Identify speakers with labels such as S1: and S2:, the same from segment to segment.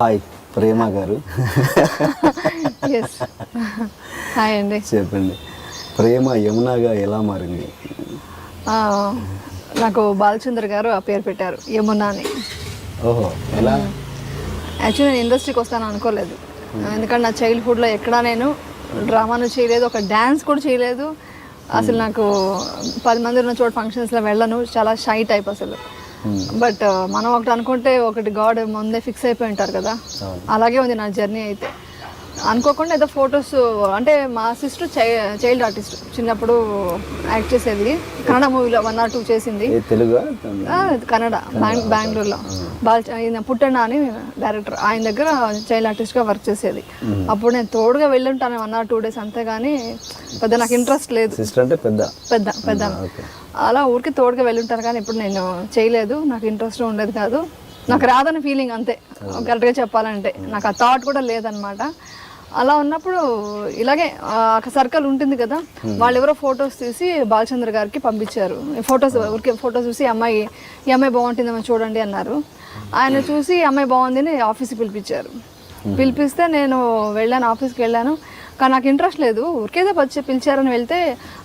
S1: Hi ప్రేమ గారు.
S2: Hi అండి.
S1: చెప్పండి, ప్రేమ యమునగా ఎలా మారింది?
S2: నాకు బాలచంద్ర గారు ఆ పేరు పెట్టారు, యమున అని.
S1: ఓహో, ఎలా?
S2: యాక్చువల్లీ నేను ఇండస్ట్రీకి వస్తాను అనుకోలేదు. ఎందుకంటే నా చైల్డ్హుడ్లో ఎక్కడా నేను డ్రామాను చేయలేదు, ఒక డ్యాన్స్ కూడా చేయలేదు. అసలు నాకు 10 మంది ఉన్న చోట ఫంక్షన్స్లో వెళ్ళను, చాలా షై టైప్ అసలు. బట్ మనం ఒకటి అనుకుంటే ఒకటి గాడ్ ముందే ఫిక్స్ అయిపోయి ఉంటారు కదా, అలాగే ఉంది నా జర్నీ. అయితే అనుకోకుండా ఏదో ఫొటోస్, అంటే మా సిస్టర్ చైల్డ్ ఆర్టిస్ట్, చిన్నప్పుడు యాక్ట్ చేసేది. కన్నడ మూవీలో 1 or 2 చేసింది.
S1: తెలుగు
S2: కన్నడ, బెంగళూరులో. ఈయన పుట్టన్న అని డైరెక్టర్, ఆయన దగ్గర చైల్డ్ ఆర్టిస్ట్గా వర్క్ చేసేది. అప్పుడు నేను తోడుగా వెళ్ళుంటాను 1 or 2 days, అంతేగాని పెద్ద నాకు ఇంట్రెస్ట్ లేదు.
S1: సిస్టర్ అంటే పెద్ద
S2: అలా ఊరికి తోడుగా వెళ్ళుంటాను, కానీ ఇప్పుడు నేను చేయలేదు. నాకు ఇంట్రెస్ట్ ఉండేది కాదు, నాకు రాదని ఫీలింగ్ అంతే. కరెక్ట్గా చెప్పాలంటే నాకు ఆ థాట్ కూడా లేదనమాట. అలా ఉన్నప్పుడు ఇలాగే ఒక సర్కిల్ ఉంటుంది కదా, వాళ్ళు ఎవరో ఫొటోస్ తీసి బాలచంద్ర గారికి పంపించారు. ఊరికే ఫొటోస్ చూసి ఈ అమ్మాయి బాగుంటుందేమో చూడండి అన్నారు. ఆయన చూసి ఈ అమ్మాయి బాగుంది అని ఆఫీస్కి పిలిపించారు. పిలిపిస్తే నేను వెళ్ళాను, ఆఫీస్కి వెళ్ళాను. కానీ నాకు ఇంట్రెస్ట్ లేదు, ఊరికేదో పిలిచారని వెళ్తే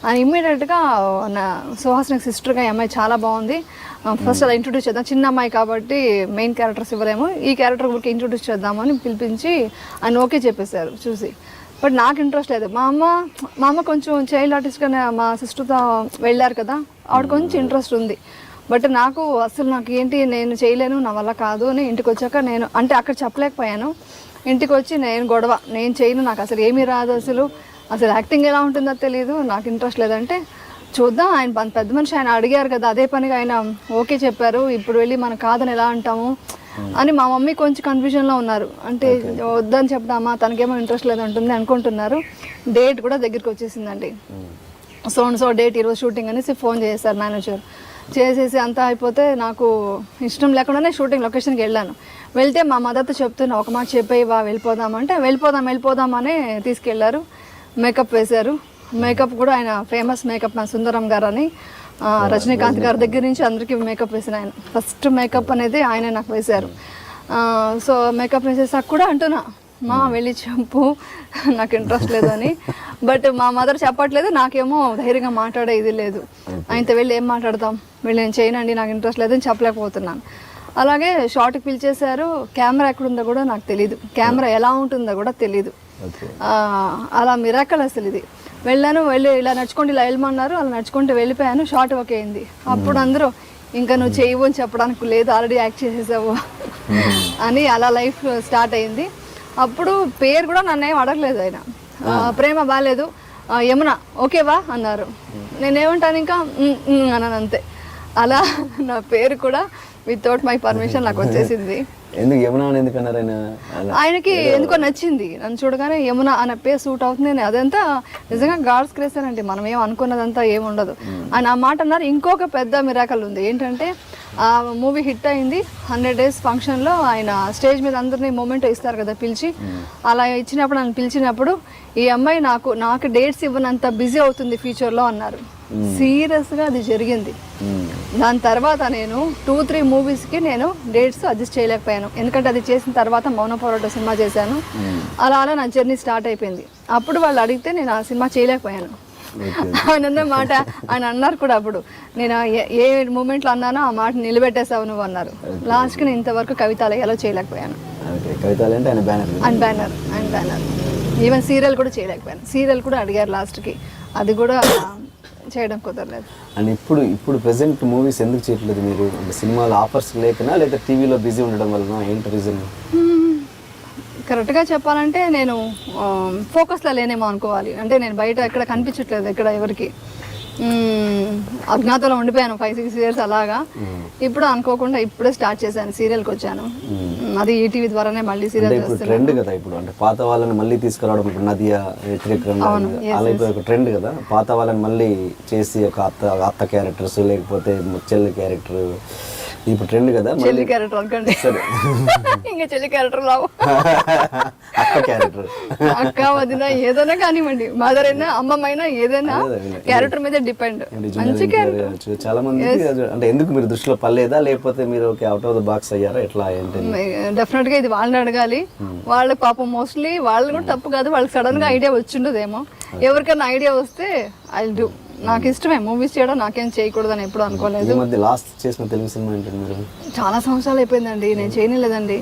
S2: ఆయన ఇమ్మీడియట్గా నా సుహాసిని సిస్టర్గా ఈ అమ్మాయి చాలా బాగుంది, ఫస్ట్ అలా ఇంట్రొడ్యూస్ చేద్దాం, చిన్న అమ్మాయి కాబట్టి మెయిన్ క్యారెక్టర్స్ ఇవ్వలేము, ఈ క్యారెక్టర్ ఊరికి ఇంట్రొడ్యూస్ చేద్దామని పిలిపించి ఆయన ఓకే చెప్పేశారు చూసి. బట్ నాకు ఇంట్రెస్ట్ లేదు. మా అమ్మ కొంచెం చైల్డ్ ఆర్టిస్ట్గా మా సిస్టర్తో వెళ్ళారు కదా, ఆవిడ కొంచెం ఇంట్రెస్ట్ ఉంది. బట్ నాకు అసలు నాకు ఏంటి, నేను చేయలేను, నా వల్ల కాదు అని ఇంటికి వచ్చాక నేను అంటే అక్కడ చెప్పలేకపోయాను. ఇంటికి వచ్చి నేను చేయను, నాకు అసలు ఏమీ రాదు, అసలు యాక్టింగ్ ఎలా ఉంటుందో తెలియదు, నాకు ఇంట్రెస్ట్ లేదంటే చూద్దాం, ఆయన పెద్ద మనిషి, ఆయన అడిగారు కదా, అదే పనిగా ఆయన ఓకే చెప్పారు, ఇప్పుడు వెళ్ళి మనం కాదని ఎలా అంటాము అని మా మమ్మీ కొంచెం కన్ఫ్యూజన్లో ఉన్నారు. అంటే వద్దని చెప్దామా, తనకేమో ఇంట్రెస్ట్ లేదంటుంది అనుకుంటున్నారు. డేట్ కూడా దగ్గరికి వచ్చేసిందండి. సో డేట్ ఈరోజు షూటింగ్ అనేసి ఫోన్ చేశారు మేనేజర్. చేసేసి అంతా అయిపోతే నాకు ఇష్టం లేకుండానే షూటింగ్ లొకేషన్కి వెళ్ళాను. వెళ్తే మా మదర్తో చెప్తున్నా, ఒక మాట చెప్పేవా వెళ్ళిపోదామంటే వెళ్ళిపోదామని తీసుకెళ్లారు. మేకప్ వేశారు. మేకప్ కూడా ఆయన ఫేమస్ మేకప్ మ్యాన్ సుందరం గారు అని, రజనీకాంత్ గారి దగ్గర నుంచి అందరికీ మేకప్ వేసిన ఆయన. ఫస్ట్ మేకప్ అనేది ఆయన నాకు వేశారు. సో మేకప్ వేసేసాక కూడా అంటున్నా, మా వెళ్ళి చెప్పు, నాకు ఇంట్రెస్ట్ లేదు అని. బట్ మా మదర్ చెప్పట్లేదు, నాకేమో ధైర్యంగా మాట్లాడే ఇది లేదు. ఆయనతో వెళ్ళి ఏం మాట్లాడతాం, వెళ్ళి నేను చేయనండి, నాకు ఇంట్రెస్ట్ లేదని చెప్పలేకపోతున్నాను. అలాగే షార్ట్కి పిలిచేశారు. కెమెరా ఎక్కడుందో కూడా నాకు తెలీదు, కెమెరా ఎలా ఉంటుందో కూడా తెలీదు. అలా మిరాకల్ అసలు ఇది. వెళ్ళి ఇలా నడుచుకుంటూ ఇలా వెళ్ళమన్నారు, అలా నడుచుకుంటూ వెళ్ళిపోయాను. షార్ట్ ఓకే అయింది. అప్పుడు అందరూ ఇంకా నువ్వు చేయవు అని చెప్పడానికి లేదు, ఆల్రెడీ యాక్ట్ చేసేసావు అని అలా లైఫ్ స్టార్ట్ అయింది. అప్పుడు పేరు కూడా నన్నేం అడగలేదు ఆయన. ప్రేమ బాగాలేదు, యమున ఓకేవా అన్నారు. నేనేమంటాను ఇంకా అన్నాను అంతే. అలా నా పేరు కూడా వితౌట్ మై పర్మిషన్ నాకు వచ్చేసింది.
S1: ఎందుకు యమున అని ఎందుకు అన్నారు
S2: ఆయనకి ఎందుకో నచ్చింది, నన్ను చూడగానే యమున అనే పేరు సూట్ అవుతుంది. అదంతా నిజంగా గాడ్స్ గ్రేస్ అండి, మనం ఏం అనుకున్నదంతా ఏమి ఉండదు. ఆయన ఆ మాట అన్నారు. ఇంకొక పెద్ద మిరాకల్ ఉంది ఏంటంటే, ఆ మూవీ హిట్ అయింది. 100 days ఫంక్షన్లో ఆయన స్టేజ్ మీద అందరినీ మూమెంట్ ఇస్తారు కదా పిలిచి, అలా ఇచ్చినప్పుడు నన్ను పిలిచినప్పుడు ఈ అమ్మాయి నాకు డేట్స్ ఇవ్వనంత బిజీ అవుతుంది ఫ్యూచర్లో అన్నారు. సీరియస్గా అది జరిగింది. దాని తర్వాత నేను 2-3 మూవీస్కి నేను డేట్స్ అడ్జస్ట్ చేయలేకపోయాను. ఎందుకంటే అది చేసిన తర్వాత మౌన పోరాట సినిమా చేశాను. అలా నా జర్నీ స్టార్ట్ అయిపోయింది. అప్పుడు వాళ్ళు అడిగితే నేను ఆ సినిమా చేయలేకపోయాను. ఆయన అన్న మాట ఆయన అన్నారు కూడా, అప్పుడు నేను ఏ మూమెంట్లో అన్నానో ఆ మాట నిలబెట్టేసావు నువ్వు అన్నారు. లాస్ట్కి నేను ఇంతవరకు కవితాలయాలో చేయలేకపోయాను. ఆయన బ్యానర్ ఈవెన్ సీరియల్ కూడా చేయలేకపోయాను. సీరియల్ కూడా అడిగారు లాస్ట్కి, అది కూడా చేయడం కుదరలేదు.
S1: అండ్ ఇప్పుడు ప్రెసెంట్ మూవీస్ ఎందుకు చేయట్లేదు మీరు? సినిమాలో ఆఫర్స్ లేకనా, లేదా టీవీలో బిజీ ఉండడం వలన, ఏంటి రీజన్?
S2: కరెక్ట్గా చెప్పాలంటే నేను ఫోకస్లో లేనేమో అనుకోవాలి. అంటే నేను బయట ఎక్కడ కనిపించట్లేదు, ఎక్కడ ఎవరికి. అజ్ఞాతంలో ఉండిపోయాను 5-6 years అలాగా. ఇప్పుడు అనుకోకుండా ఇప్పుడే స్టార్ట్ చేశాను, సీరియల్కి వచ్చాను. అది ఈటీవీ ద్వారానే మళ్ళీ సీరియల్
S1: ట్రెండ్ కదా ఇప్పుడు. అంటే పాత వాళ్ళని మళ్ళీ తీసుకురావడం, ఇప్పుడు నదియా వ్యతిరేకంగా ట్రెండ్ కదా, పాత వాళ్ళని మళ్ళీ చేసి ఒక అత్త క్యారెక్టర్స్, లేకపోతే చెల్లి క్యారెక్టర్, ఇప్పుడు ట్రెండ్ కదా
S2: చెల్లి క్యారెక్టర్ అనుకోండి. ఇంకా చెల్లి క్యారెక్టర్ రావు.
S1: అక్క క్యారెక్టర్,
S2: అక్క వదిన ఏదైనా కానివ్వండి, మదర్ అయినా అమ్మమ్మైనా ఏదైనా క్యారెక్టర్ మీద డిపెండ్. మంచి క్యారెక్టర్.
S1: చాలా మంది అంటే ఎందుకు మీరు దృష్టిలో పర్లేదా, లేకపోతే మీరు అవుట్ ఆఫ్ ద బాక్స్ అయ్యారా, ఎట్లా ఏంటి?
S2: డెఫినెట్ గా ఇది వాళ్ళని అడగాలి. వాళ్ళ పాపం మోస్ట్లీ వాళ్ళు కూడా తప్పు కాదు, వాళ్ళకి సడన్ గా ఐడియా వచ్చిండదేమో. ఎవరికైనా ఐడియా వస్తే ఐ డూ. నాకు ఇష్టమే మూవీస్ చేయడం, నాకేం చేయకూడదని ఎప్పుడు అనుకోలేదు.
S1: లాస్ట్ చేసిన తెలుగు సినిమా ఏంటి మీరు?
S2: చాలా సంవత్సరాలు అయిపోయిందండి, నేను చేయలేదండి.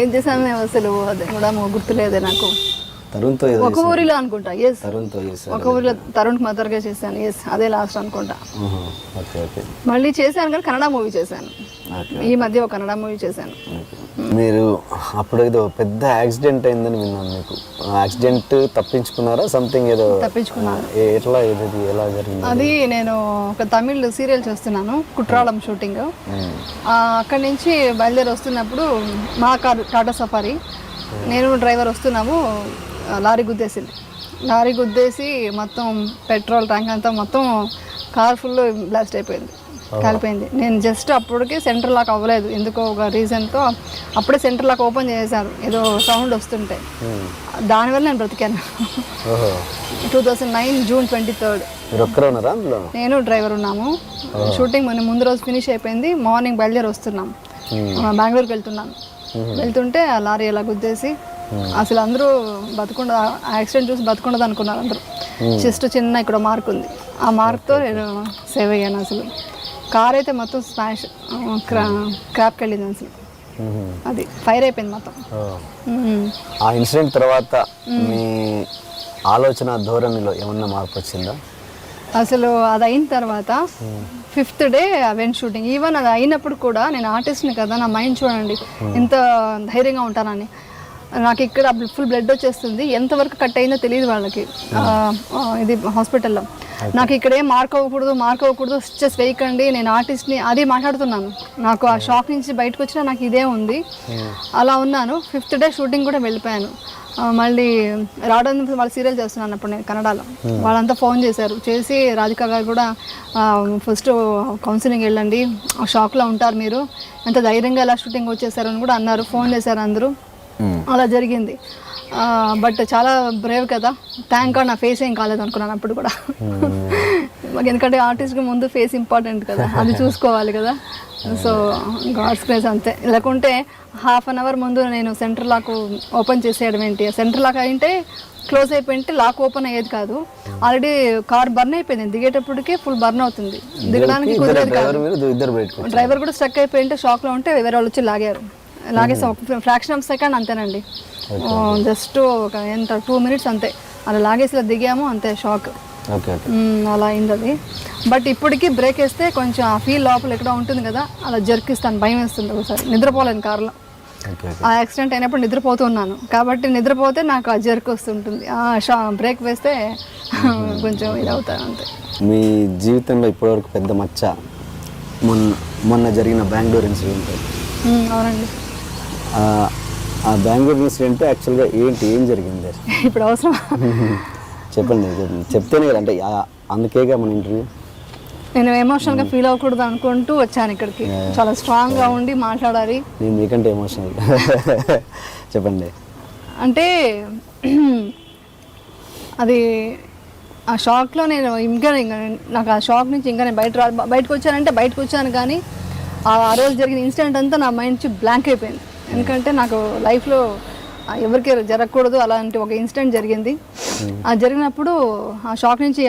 S2: ఏం చేశాను అసలు అది కూడా గుర్తులేదే నాకు.
S1: తరుణ్తో
S2: ఒక ఊరిలో అనుకుంటా. ఎస్,
S1: తరుణ్తో
S2: ఒక ఊరిలో తరుణ్ మదర్ గా చేశాను. ఎస్, అదే లాస్ట్ అనుకుంటా.
S1: Okay okay.
S2: మళ్ళీ చేశాను కానీ కన్నడ మూవీ చేశాను. ఈ మధ్య ఒక కన్నడ మూవీ చేశాను.
S1: మీరు అప్పుడు ఏదో పెద్ద యాక్సిడెంట్ అయిందని విన్నాను. మీకు యాక్సిడెంట్ తప్పించుకున్నారా సంథింగ్? ఏదో
S2: తప్పించుకున్నాను.
S1: ఎట్లా ఎలా జరిగింది
S2: అది? నేను ఒక తమిళ్ సీరియల్ చేస్తున్నాను, కుట్రాళం షూటింగ్. అక్కడి నుంచి బయలుదేరి వస్తున్నప్పుడు మా కారు టాటా సఫారీ, నేను డ్రైవర్ వస్తున్నాము, లారీ గుద్దేసింది. లారీ గుద్దేసి మొత్తం పెట్రోల్ ట్యాంక్ అంతా మొత్తం కార్ ఫుల్ బ్లాస్ట్ అయిపోయింది, కాలిపోయింది. నేను జస్ట్ అప్పటికే సెంటర్ లాక్ అవ్వలేదు, ఎందుకో ఒక రీజన్తో అప్పుడే సెంటర్ లాక్ ఓపెన్ చేశారు, ఏదో సౌండ్ వస్తుంటే. దానివల్ల నేను బ్రతికాను. 2009 జూన్ 23. నేను డ్రైవర్ ఉన్నాము. షూటింగ్ ముందు రోజు ఫినిష్ అయిపోయింది, మార్నింగ్ బయలుదేరి వస్తున్నాం, బెంగళూరుకి వెళ్తున్నాను. వెళ్తుంటే ఆ లారీ ఎలా గుద్దేసి అసలు అందరూ బతకుండా, యాక్సిడెంట్ చూసి బతకుండదు అనుకున్నారు అందరూ. జస్ట్ చిన్న ఇక్కడ మార్క్ ఉంది, ఆ మార్క్తో నేను సేవ్ అయ్యాను. అసలు కార్ అయితే మొత్తం స్మాష్ క్రాప్కి వెళ్ళింది అసలు. అది ఫైర్ అయిపోయింది మొత్తం.
S1: ఆ ఇన్సిడెంట్ తర్వాత మీ ఆలోచన ధోరణిలో ఏమన్నా మార్పు వచ్చిందా?
S2: అసలు అది అయిన తర్వాత 5th డే అవెంట్ షూటింగ్. ఈవెన్ అది అయినప్పుడు కూడా నేను ఆర్టిస్ట్ని కదా, నా మైండ్ చూడండి ఎంత ధైర్యంగా ఉంటానని. నాకు ఇక్కడ ఫుల్ బ్లడ్ వచ్చేస్తుంది, ఎంతవరకు కట్ అయిందో తెలియదు వాళ్ళకి ఇది హాస్పిటల్లో. నాకు ఇక్కడే మార్క్ అవ్వకూడదు, స్టిచెస్ వేయకండి, నేను ఆర్టిస్ట్ని అది మాట్లాడుతున్నాను. నాకు ఆ షాక్ నుంచి బయటకు వచ్చినా నాకు ఇదే ఉంది, అలా ఉన్నాను. 5th డే షూటింగ్ కూడా వెళ్ళిపోయాను. మళ్ళీ రావడం వాళ్ళ సీరియల్ చేస్తున్నాను అప్పుడు నేను కన్నడలో. వాళ్ళంతా ఫోన్ చేసి రాధిక గారు కూడా ఫస్ట్ కౌన్సిలింగ్ వెళ్ళండి, షాక్లో ఉంటారు మీరు, ఎంత ధైర్యంగా ఎలా షూటింగ్ వచ్చేసారు అని కూడా అన్నారు, ఫోన్ చేశారు అందరూ. అలా జరిగింది. బట్ చాలా బ్రేవ్ కదా, థ్యాంక్ గాడ్ నా ఫేస్ ఏం కాలేదు అనుకున్నాను అప్పుడు కూడా. ఎందుకంటే ఆర్టిస్ట్కి ముందు ఫేస్ ఇంపార్టెంట్ కదా, అది చూసుకోవాలి కదా. సో గాడ్స్ గ్రేస్ అంతే. లేకుంటే ½ అన్ అవర్ ముందు నేను సెంటర్ లాక్ ఓపెన్ చేసేయడం ఏంటి, సెంటర్ లాక్ అయింటే క్లోజ్ అయిపోయింటే లాక్ ఓపెన్ అయ్యేది కాదు. ఆల్రెడీ కార్ బర్న్ అయిపోయింది, దిగేటప్పటికే ఫుల్ బర్న్ అవుతుంది, దిగడానికి కుదిరేది కాదు. డ్రైవర్ కూడా స్ట్రక్ అయిపోయింటే షాక్లో ఉంటే వేరే వాళ్ళు వచ్చి లాగేసి ఒక ఫ్రాక్షన్ ఆఫ్ సెకండ్ అంతేనండి, జస్ట్ ఒక 2 minutes అంతే. అలా లాగేసి దిగాము అంతే, షాక్ అలా అయింది అది. బట్ ఇప్పటికీ బ్రేక్ వేస్తే కొంచెం ఆ ఫీల్ లోపల ఎక్కడ ఉంటుంది కదా, అలా జర్కిస్తాను, భయం వేస్తుంది. ఒకసారి నిద్రపోలేను కార్లో. ఆ యాక్సిడెంట్ అయినప్పుడు నిద్రపోతున్నాను కాబట్టి నిద్రపోతే నాకు ఆ జర్క్ వస్తుంటుంది, బ్రేక్ వేస్తే కొంచెం ఇది అవుతాను అంతే.
S1: మీ జీవితంలో ఇప్పటివరకు పెద్ద మచ్చ మొన్న జరిగిన బెంగళూరు ఇన్సిడెంట్.
S2: అవునండి.
S1: ఆ బెంగళూరు ఇన్సిడెంట్ యాక్చువల్గా ఏం జరిగింది
S2: ఇప్పుడు అవసరం
S1: చెప్పండి, చెప్తేనే కదా, అంటే అందుకేగా మన ఇంటర్వ్యూ.
S2: నేను ఎమోషనల్గా ఫీల్ అవ్వకూడదు అనుకుంటూ వచ్చాను ఇక్కడికి, చాలా స్ట్రాంగ్గా ఉండి మాట్లాడాలి.
S1: నేను మీకంటే ఎమోషనల్. చెప్పండి.
S2: అంటే అది ఆ షాక్లో నేను ఇంకా నాకు ఆ షాక్ నుంచి ఇంకా నేను బయటకు వచ్చాను కానీ ఆ రోజు జరిగిన ఇన్సిడెంట్ అంతా నా మైండ్ నుంచి బ్లాంక్ అయిపోయింది. ఎందుకంటే నాకు లైఫ్లో ఎవరికి జరగకూడదు అలాంటి ఒక ఇన్సిడెంట్ జరిగింది. అది జరిగినప్పుడు ఆ షాక్ నుంచి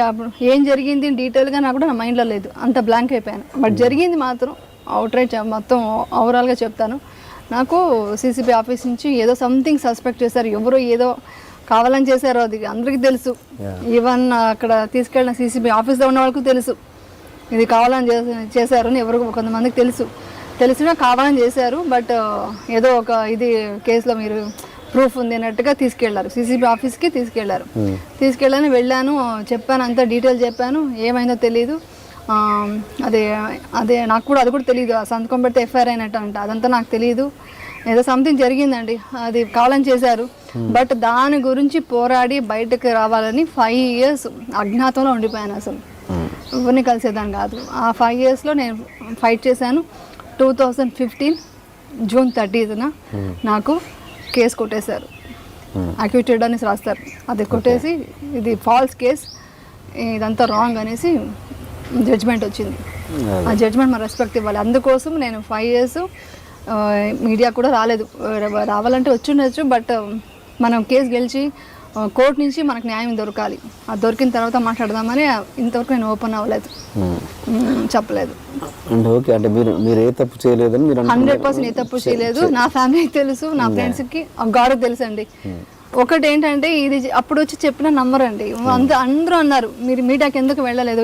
S2: ఏం జరిగింది డీటెయిల్గా నాకు కూడా నా మైండ్లో లేదు, అంత బ్లాంక్ అయిపోయాను. బట్ జరిగింది మాత్రం అవుట్రైట్ మొత్తం ఓవరాల్గా చెప్తాను. నాకు సీసీబీ ఆఫీస్ నుంచి ఏదో సంథింగ్ సస్పెక్ట్ చేశారు, ఎవరో ఏదో కావాలని చేశారో అది అందరికీ తెలుసు. ఈవెన్ అక్కడ తీసుకెళ్ళిన సీసీబీ ఆఫీస్లో ఉన్న వాళ్ళకు తెలుసు ఇది కావాలని చేశారు అని. ఎవరు కొంతమందికి తెలిసినా కావాలని చేశారు. బట్ ఏదో ఒక ఇది కేసులో మీరు ప్రూఫ్ ఉంది అన్నట్టుగా తీసుకెళ్లారు, సీసీబీ ఆఫీస్కి తీసుకెళ్ళాను. వెళ్ళాను, చెప్పాను, అంతా డీటెయిల్ చెప్పాను. ఏమైందో తెలీదు. అదే నాకు కూడా అది కూడా తెలియదు. సంతకం పెడితే ఎఫ్ఐఆర్ అయినట్టు అంట, అదంతా నాకు తెలియదు. ఏదో సంథింగ్ జరిగిందండి, అది కావాలని చేశారు. బట్ దాని గురించి పోరాడి బయటకు రావాలని 5 years అజ్ఞాతంలో ఉండిపోయాను. అసలు ఎవరిని కలిసేదాన్ని కాదు. ఆ 5 yearsలో నేను ఫైట్ చేశాను. 2015 జూన్ 30న నాకు కేసు కొట్టేశారు. అక్యూటెడ్ అనేసి రాస్తారు, అది కొట్టేసి ఇది ఫాల్స్ కేస్, ఇదంతా రాంగ్ అనేసి జడ్జ్మెంట్ వచ్చింది. ఆ జడ్జ్మెంట్ మనం రెస్పెక్ట్ ఇవ్వాలి. అందుకోసం నేను 5 years మీడియా కూడా రాలేదు. రావాలంటే వచ్చి ఉండొచ్చు, బట్ మనం కేసు గెలిచి కోర్టు నుంచి మనకు న్యాయం దొరకాలి. అది దొరికిన తర్వాత మాట్లాడదామని ఇంతవరకు నేను ఓపెన్ అవ్వలేదు, చెప్పలేదు.
S1: అంటే ఓకే, అంటే మీరు ఏ తప్పు చేయలేదని మీరు
S2: 100% ఏ తప్పు చేయలేదు. నా ఫ్యామిలీకి తెలుసు, నా ఫ్రెండ్స్కి, గాడ్కి తెలుసు అండి. ఒకటి ఏంటంటే ఇది అప్పుడు వచ్చి చెప్పినా నమ్మరండి. అందరూ అన్నారు మీరు మీడియాకి ఎందుకు వెళ్ళలేదు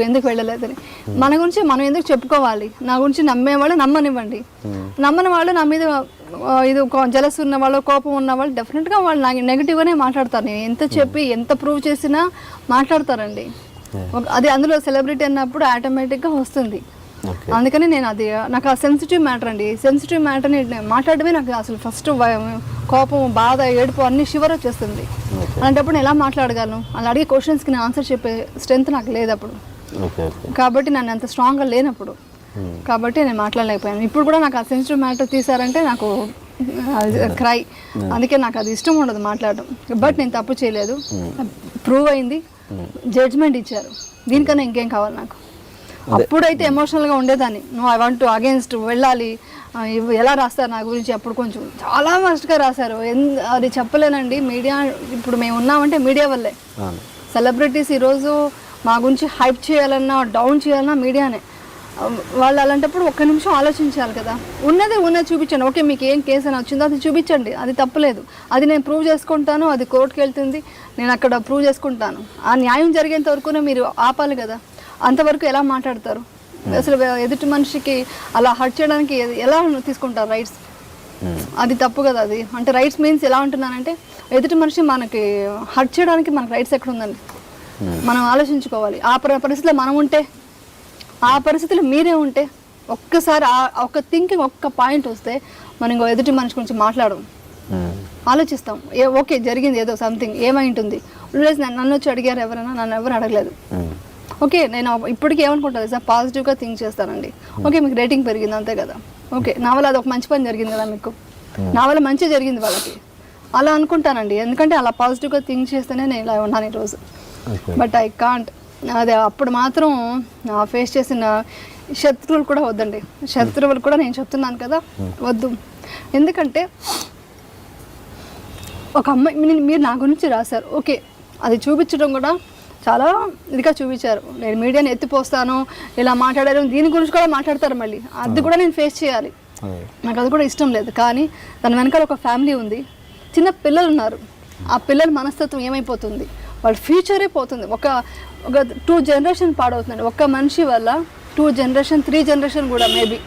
S2: అని. మన గురించి మనం ఎందుకు చెప్పుకోవాలి? నా గురించి నమ్మేవాళ్ళు నమ్మనివ్వండి, నమ్మని వాళ్ళు నా మీద ఇది జలస్ ఉన్న వాళ్ళు, కోపం ఉన్న వాళ్ళు డెఫినెట్గా వాళ్ళు నాకు నెగిటివ్గానే మాట్లాడతారు. నేను ఎంత చెప్పి ఎంత ప్రూవ్ చేసినా మాట్లాడతారండి. అది అందులో సెలబ్రిటీ అన్నప్పుడు ఆటోమేటిక్గా వస్తుంది. అందుకని నేను అది నాకు ఆ సెన్సిటివ్ మ్యాటర్ అండి. సెన్సిటివ్ మ్యాటర్ని మాట్లాడమే నాకు అసలు ఫస్ట్ కోపం, బాధ, ఏడుపు అన్ని షివర్ వచ్చేస్తుంది. అలాంటప్పుడు నేను ఎలా మాట్లాడగలను? అలా అడిగే క్వశ్చన్స్కి నేను ఆన్సర్ చెప్పే స్ట్రెంత్ నాకు లేదు అప్పుడు. కాబట్టి నన్ను అంత స్ట్రాంగ్గా లేనప్పుడు, కాబట్టి నేను మాట్లాడలేకపోయాను. ఇప్పుడు కూడా నాకు ఆ సెన్సిటివ్ మ్యాటర్ తీసారంటే నాకు క్రై. అందుకే నాకు అది ఇష్టం ఉండదు మాట్లాడడం. బట్ నేను తప్పు చేయలేదు, ప్రూవ్ అయింది, జడ్జ్మెంట్ ఇచ్చారు. దీనికన్నా ఇంకేం కావాలి నాకు? అప్పుడైతే ఎమోషనల్గా ఉండేదాన్ని. ఐ వాంట్ టు అగేన్స్ట్ వెళ్ళాలి, ఎలా రాస్తారు నా గురించి, అప్పుడు కొంచెం చాలా వర్స్ట్గా రాశారు. అది చెప్పలేనండి. మీడియా ఇప్పుడు మేము ఉన్నామంటే మీడియా వల్లే. సెలబ్రిటీస్ ఈరోజు మా గురించి హైప్ చేయాలన్నా, డౌన్ చేయాలన్నా మీడియానే. వాళ్ళు అలాంటప్పుడు ఒక్క నిమిషం ఆలోచించాలి కదా. ఉన్నది చూపించండి. ఓకే, మీకు ఏం కేసు అని వచ్చిందో అది చూపించండి, అది తప్పలేదు. అది నేను ప్రూవ్ చేసుకుంటాను, అది కోర్టుకి వెళ్తుంది, నేను అక్కడ ప్రూవ్ చేసుకుంటాను. ఆ న్యాయం జరిగేంత వరకునే మీరు ఆపాలి కదా. అంతవరకు ఎలా మాట్లాడతారు? అసలు ఎదుటి మనిషికి అలా హర్ట్ చేయడానికి ఎలా తీసుకుంటారు రైట్స్? అది తప్పు కదా. అది అంటే రైట్స్ మీన్స్ ఎలా ఉంటున్నానంటే, ఎదుటి మనిషి మనకి హర్ట్ చేయడానికి మనకు రైట్స్ ఎక్కడ ఉందండి? మనం ఆలోచించుకోవాలి. ఆ పరిస్థితిలో మనం ఉంటే, ఆ పరిస్థితిలో మీరే ఉంటే, ఒక్కసారి ఒక్క థింకింగ్, ఒక్క పాయింట్ వస్తే మనం ఇంకో ఎదుటి మనిషి గురించి మాట్లాడడం, ఆలోచిస్తాం. ఓకే జరిగింది ఏదో సంథింగ్, ఏమై ఉంటుంది. నన్ను వచ్చి అడిగారు ఎవరైనా? నన్ను ఎవరు అడగలేదు. ఓకే, నేను ఇప్పటికీ ఏమనుకుంటుంది సార్, పాజిటివ్గా థింక్ చేస్తానండి. ఓకే, మీకు రేటింగ్ పెరిగింది అంతే కదా. ఓకే, నా వల్ల అది ఒక మంచి పని జరిగింది కదా, మీకు నా వల్ల మంచి జరిగింది వాళ్ళకి, అలా అనుకుంటానండి. ఎందుకంటే అలా పాజిటివ్గా థింక్ చేస్తేనే నేను ఇలా ఉన్నాను ఈరోజు. But I can't. అదే అప్పుడు మాత్రం ఫేస్ చేసిన శత్రువులు కూడా వద్దండి. శత్రువులు కూడా నేను చెప్తున్నాను కదా, వద్దు. ఎందుకంటే ఒక అమ్మాయి మీరు నా గురించి రాశారు, ఓకే, అది చూపించడం కూడా చాలా ఇదిగా చూపించారు. నేను మీడియాని ఎత్తిపోస్తాను, ఇలా మాట్లాడారు, దీని గురించి కూడా మాట్లాడతారు మళ్ళీ. అది కూడా నేను ఫేస్ చేయాలి, నాకు అది కూడా ఇష్టం లేదు. కానీ దాని వెనకాల ఒక ఫ్యామిలీ ఉంది, చిన్న పిల్లలు ఉన్నారు. ఆ పిల్లల మనస్తత్వం ఏమైపోతుంది? వాళ్ళ ఫ్యూచరే పోతుంది. ఒక 2 జనరేషన్ పాడవుతుందండి ఒక మనిషి వల్ల. 2 జనరేషన్ 3 జనరేషన్ కూడా, మేబీ